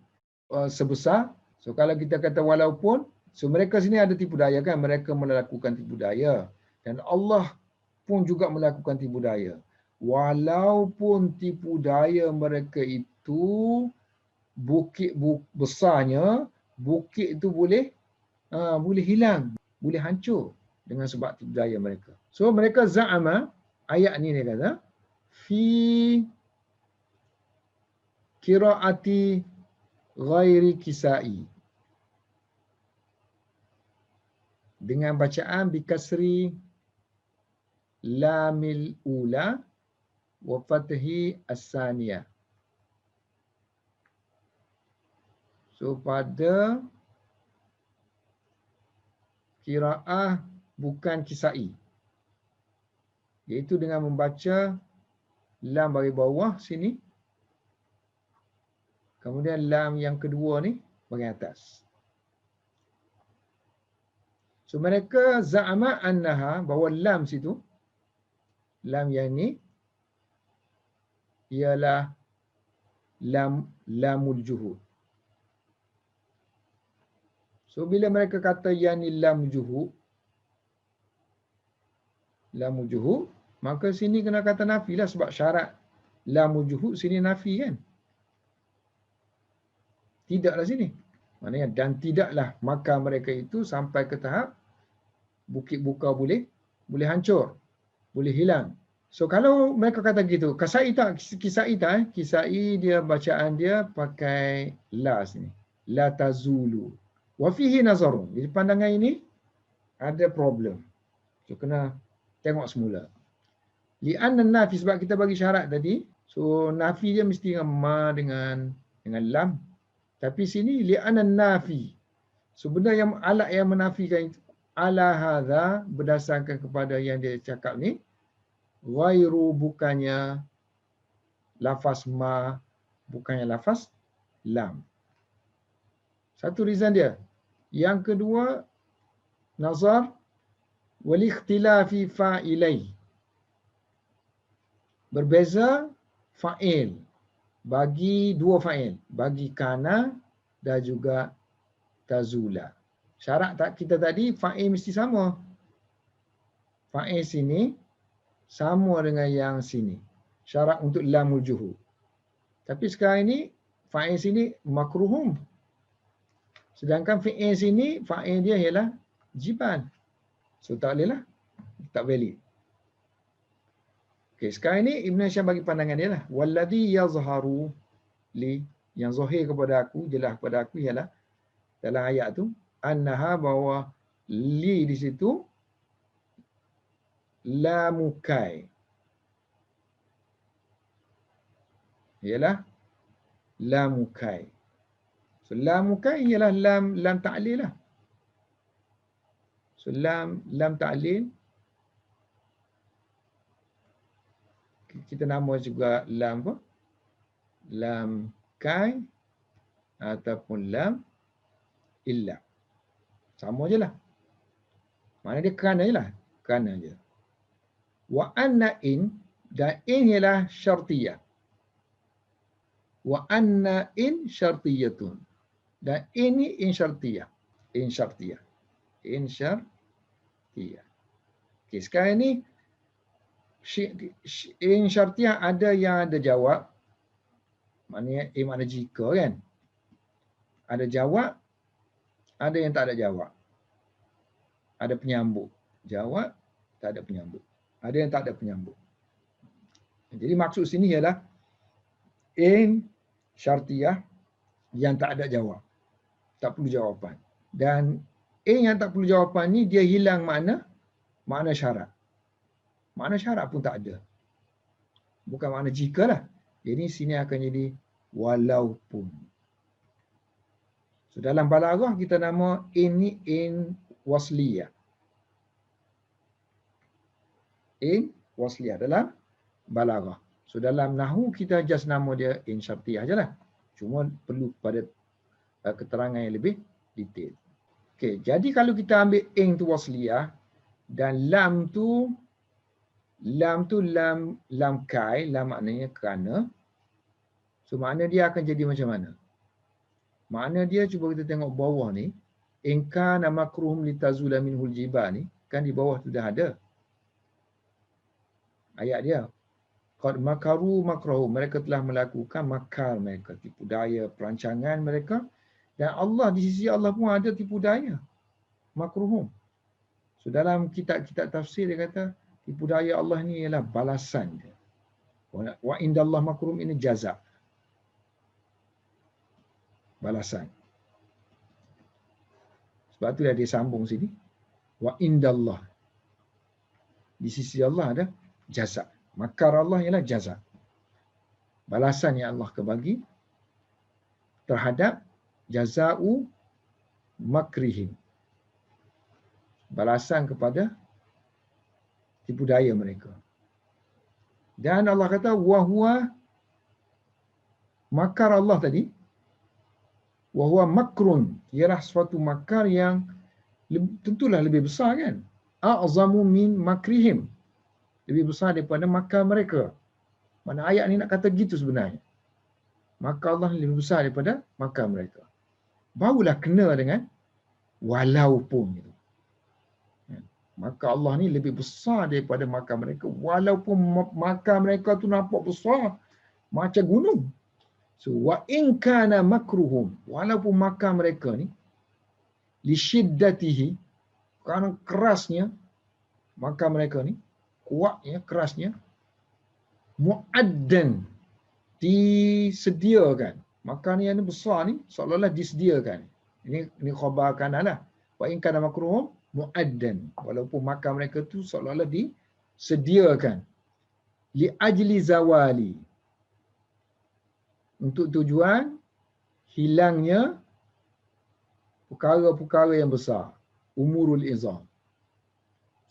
sebesar, so kalau kita kata walaupun, so mereka sini ada tipu daya kan, mereka melakukan tipu daya dan Allah pun juga melakukan tipu daya. Walaupun tipu daya mereka itu bukit besarnya, bukit itu boleh hilang, boleh hancur dengan sebab tipu daya mereka. So mereka za'ama, ayat ni dia kata fi qiraati ghairi kisai, dengan bacaan bikasri lamil ula wa fathi as-saniyah. So pada qiraah bukan kisai, iaitu dengan membaca lam bagi bawah sini, kemudian lam yang kedua ni bagi atas. So mereka za'ama annaha, bahawa lam situ, lam yang ni ialah lamul juhud. So bila mereka kata yang ni lam juhud, maka sini kena kata nafi lah, sebab syarat lamul juhud sini nafi kan. Tidaklah sini. Maknanya dan tidaklah maka mereka itu sampai ke tahap bukit buka boleh hancur, boleh hilang. So kalau mereka kata gitu, kisai dia bacaan dia pakai la sini. La tazulu. Wa fihi nazarun. Di pandangan ini ada problem. So kena tengok semula. Li'anna nafi, sebab kita bagi syarat tadi. So nafi dia mesti dengan ma dengan lam. Tapi sini li'anna nafi. So benda yang alat yang menafikan itu ala hadza, berdasarkan kepada yang dia cakap ni, ghairu, bukannya lafaz ma, bukannya lafaz lam. Satu reason dia. Yang kedua, nazar wal ikhtilafi fa'ilai. Berbeza fa'il bagi dua fa'il, bagi kana dan juga tazula. Syarat tak kita tadi fa'il mesti sama. Fa'il sini sama dengan yang sini. Syarat untuk lamul juhud. Tapi sekarang ini fa'il sini makruhum. Sedangkan fi'il sini fa'il dia ialah jibal. So tak boleh lah. Tak valid. Okey, sekarang ini Ibn Hisham bagi pandangan dia lah. Walladhi yazharu li, yang zahir kepada aku, jelas kepada aku ialah dalam ayat tu annaha, bahawa li di situ la mukai, ialah la mukai. So la mukai ialah lam ta'lil lah. So lam ta'lil kita nama juga lam apa? Lam kai ataupun lam illa. Sama je lah. Maknanya dia kerana je lah. Kerana je. Wa anna in, dan in ialah syartiyah. Wa anna in syartiyatun. Dan in ni in syartiyah. In syartiyah. In syartiyah. Okay, sekarang ni in syartiyah ada yang ada jawab. Maknanya makna jika kan. Ada jawab, ada yang tak ada jawab. Ada penyambung. Jawab, tak ada penyambung. Ada yang tak ada penyambung. Jadi maksud sini ialah in syartiyah yang tak ada jawab. Tak perlu jawapan. Dan in yang tak perlu jawapan ni dia hilang makna syarat. Makna syarat pun tak ada. Bukan makna jika lah. Jadi sini akan jadi walaupun. So dalam balaghah kita nama in ni in wasliyah. In wasliyah dalam balaghah. So dalam nahwu kita just nama dia in syartiyah je lah. Cuma perlu pada keterangan yang lebih detail. Okey, jadi kalau kita ambil in tu wasliyah dan lam tu lam kai, lam maknanya kerana. So makna dia akan jadi macam mana? Makna dia cuba kita tengok bawah ni, in kana makruhum litazula minhul jibal ni, kan di bawah tu dah ada ayat dia. Qad makaru makrahu, mereka telah melakukan makar mereka, tipu daya, perancangan mereka, dan Allah di sisi Allah pun ada tipu daya. Makruhum. So dalam kitab-kitab tafsir dia kata tipu daya Allah ni ialah balasan dia. Wa indallah makruhum ini jaza. Balasan. Sebab tu dia sambung sini. Wa indallah. Di sisi Allah ada jaza. Makar Allah ialah jaza. Balasan yang Allah kebagi terhadap jaza'u makrihim. Balasan kepada tipu daya mereka. Dan Allah kata wahwa, makar Allah tadi, wahwa makrun, ialah suatu makar yang tentulah lebih besar kan. A'zamu min makrihim, lebih besar daripada makar mereka. Mana ayat ni nak kata gitu sebenarnya. Makar Allah lebih besar daripada makar mereka. Barulah kena dengan walaupun itu. Maka Allah ni lebih besar daripada makar mereka. Walaupun makar mereka tu nampak besar macam gunung. So, wa in kana makruhum, walaupun makar mereka ni, li syiddatihi, kerana kerasnya makar mereka ni, kuatnya, kerasnya, mu'addan, disediakan. Makar ni yang besar ni, seolah-olah disediakan. Ini khabar kanan lah. Wa in kana makruhum, mu'addan, walaupun makar mereka tu seolah-olah disediakan. Li ajli zawali, untuk tujuan hilangnya perkara-perkara yang besar. Umurul izam.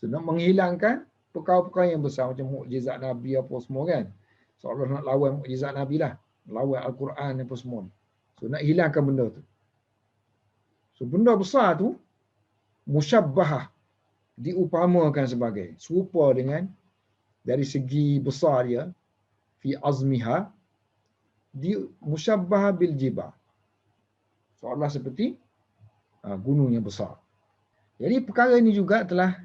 So, nak menghilangkan perkara-perkara yang besar macam mukjizat Nabi apa semua kan. Seolah nak lawan mukjizat Nabi lah. Lawan Al-Quran apa semua. So nak hilangkan benda tu. So benda besar tu musyabbahah, diupamakan sebagai, serupa dengan dari segi besar dia, fi azmiha, di musyabbah bil jibal, seolah seperti gunung yang besar. Jadi perkara ini juga telah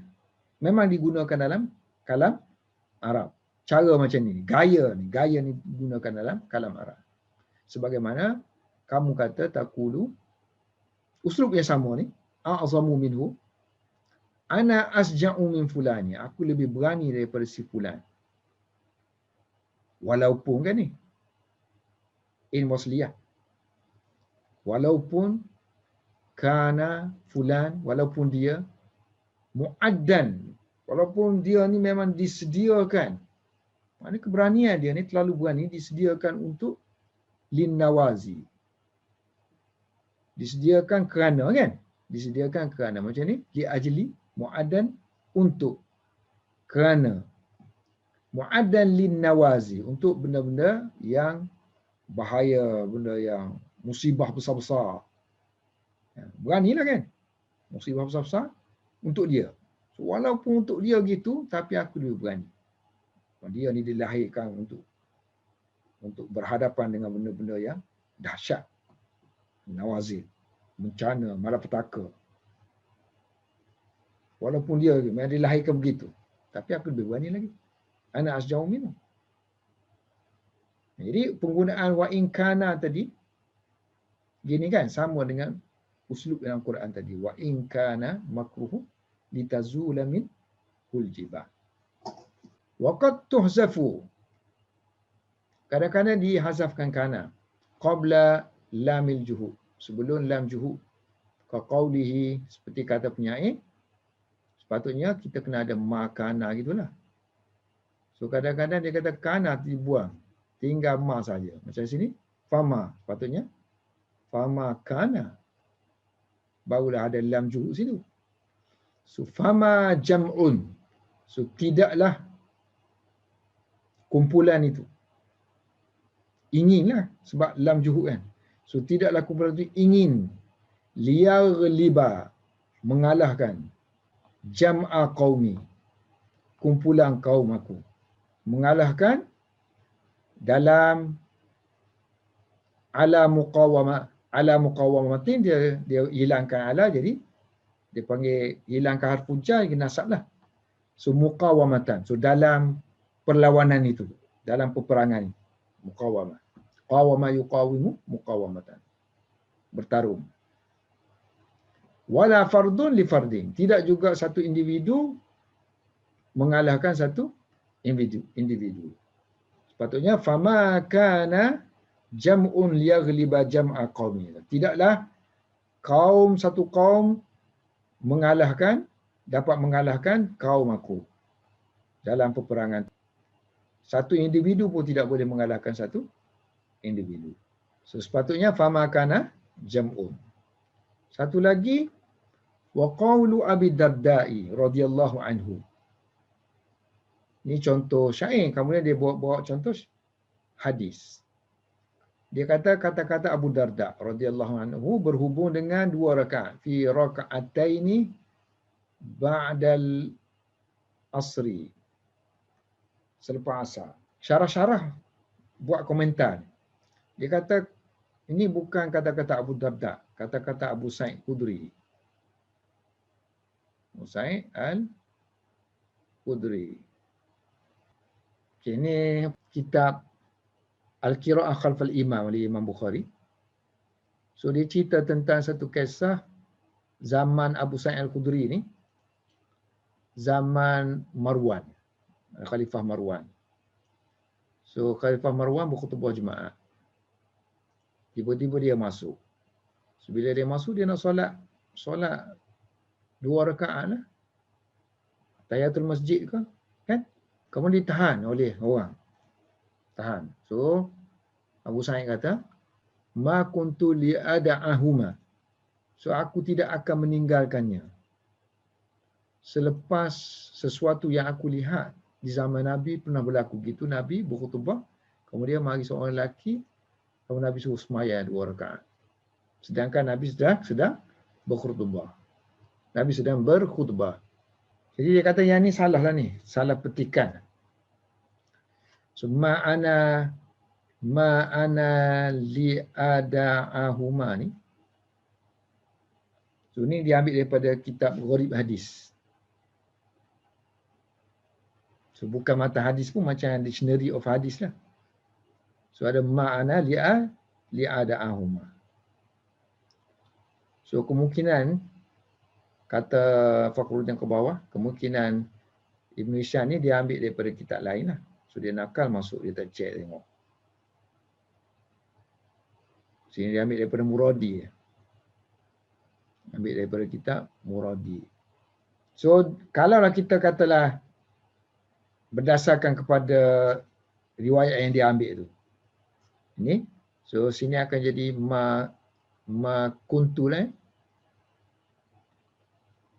memang digunakan dalam kalam Arab. Cara macam ni, gaya ni digunakan dalam kalam Arab. Sebagaimana kamu kata taqulu, uslub yang sama ni, a'zamu minhu, ana asja'u min fulani, aku lebih berani daripada si fulan. Walaupun kan ni, in wasliyah. Walaupun kana fulan, walaupun dia mu'addan, walaupun dia ni memang disediakan. Maknanya keberanian dia ni terlalu berani, disediakan untuk lin nawazi. Disediakan kerana kan? Disediakan kerana macam ni, li ajli, mu'addan untuk, kerana, mu'addan lin nawazi, untuk benda-benda yang bahaya, benda yang musibah besar-besar. Beranilah kan? Musibah besar-besar untuk dia. So, walaupun untuk dia gitu, tapi aku lebih berani. Dia ni dilahirkan untuk berhadapan dengan benda-benda yang dahsyat. Nawazil, bencana, malapetaka. Walaupun dia memang dilahirkan begitu, tapi aku lebih berani lagi. Ana asja'u minhu. Jadi penggunaan wa in kana tadi gini kan, sama dengan uslub dalam Quran tadi. Wa in kana makruhu litazula min huljibah. Wa qad tuhzafu. Kadang-kadang dihazafkan kana qabla lamil juhud, sebelum lam juhud. Ka qaulihi, seperti kata penyair, sepatutnya kita kena ada ma kana gitulah. So kadang-kadang dia kata kana dibuang, tinggal ma saja. Macam sini fama, sepatutnya fama kana, barulah ada lam juhud situ. So fama jam'un, so tidaklah kumpulan itu. Inginlah, sebab lam juhud kan. So tidaklah kumpulan itu ingin liyaghliba, mengalahkan, jam'a qaumi, kumpulan kaum aku. Mengalahkan dalam ala muqawamatin, dia hilangkan ala, jadi dia panggil hilangkan harfu jar, dia nasablah. So muqawamatan, so dalam perlawanan itu, dalam peperangan, muqawamah. Qawama yuqawimu muqawamatan, bertarung. Wala fardun li fardin, tidak juga satu individu mengalahkan satu individu. Sepatutnya fama kana jam'un liyaghliba jam'a qaumi, tidaklah satu kaum dapat mengalahkan kaum aku dalam peperangan. Satu individu pun tidak boleh mengalahkan satu individu. So sepatutnya fama kana jam'un. Satu lagi, wa qawlu Abi Darda'i radhiyallahu anhu. Ini contoh syair, kemudian dia bawa contoh hadis. Dia kata kata-kata Abu Darda radhiyallahu anhu berhubung dengan 2 rakaat, fi raka'ataini ba'dal asri, selepas asar. Syarah-syarah buat komentar. Dia kata ini bukan kata-kata Abu Darda, kata-kata Abu Sa'id Khudri. Abu Sa'id Al-Khudri. Ini kitab Al-Qira'ah Khalfal Imam oleh Imam Bukhari. So dia cerita tentang satu kisah zaman Abu Sa'id Al-Khudri ni, zaman Marwan, Khalifah Marwan. So Khalifah Marwan berkhutbah Jumaat. Tiba-tiba dia masuk. So bila dia masuk, dia nak solat 2 rakaat lah. Tahiyatul masjid ke, kan? Kemudian ditahan oleh orang. Tahan. So Abu Sa'id kata, ma kuntu li'ada'ahuma. So aku tidak akan meninggalkannya selepas sesuatu yang aku lihat di zaman Nabi pernah berlaku. Gitu Nabi berkhutbah, kemudian mari seorang lelaki, kemudian Nabi suruh sembahyang 2 rakaat. Sedangkan Nabi sedang berkhutbah. Nabi sedang berkhutbah. Jadi dia kata yang ni salah lah ni, salah petikan. So ma'ana li'ada'ahuma ni. So ni diambil daripada kitab Gharib Hadis. So bukan mata hadis pun macam dictionary of hadis lah. So ada ma'ana li'ada'ahuma. So kemungkinan kata Fakhruddin ke bawah, kemungkinan Ibn Hisham ni dia ambil daripada kitab lain lah. So dia nakal masuk, dia tak check tengok. Sini dia ambil daripada Muradi. Ambil daripada kitab Muradi. So kalaulah kita katalah berdasarkan kepada riwayat yang dia ambil tu. Ini. So sini akan jadi ma kuntu lah.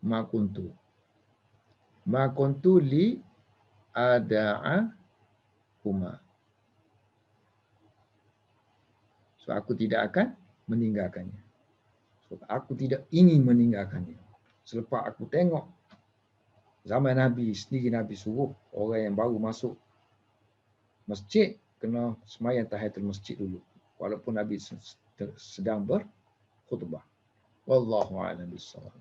Ma kuntu. Ma kuntu li ada'a huma. So aku tidak akan meninggalkannya. So aku tidak ingin meninggalkannya. Selepas aku tengok zaman Nabi sendiri, Nabi suruh orang yang baru masuk masjid kena sembahyang tahiyatul masjid dulu. Walaupun Nabi sedang berkhutbah. Wallahu a'lam bishawab.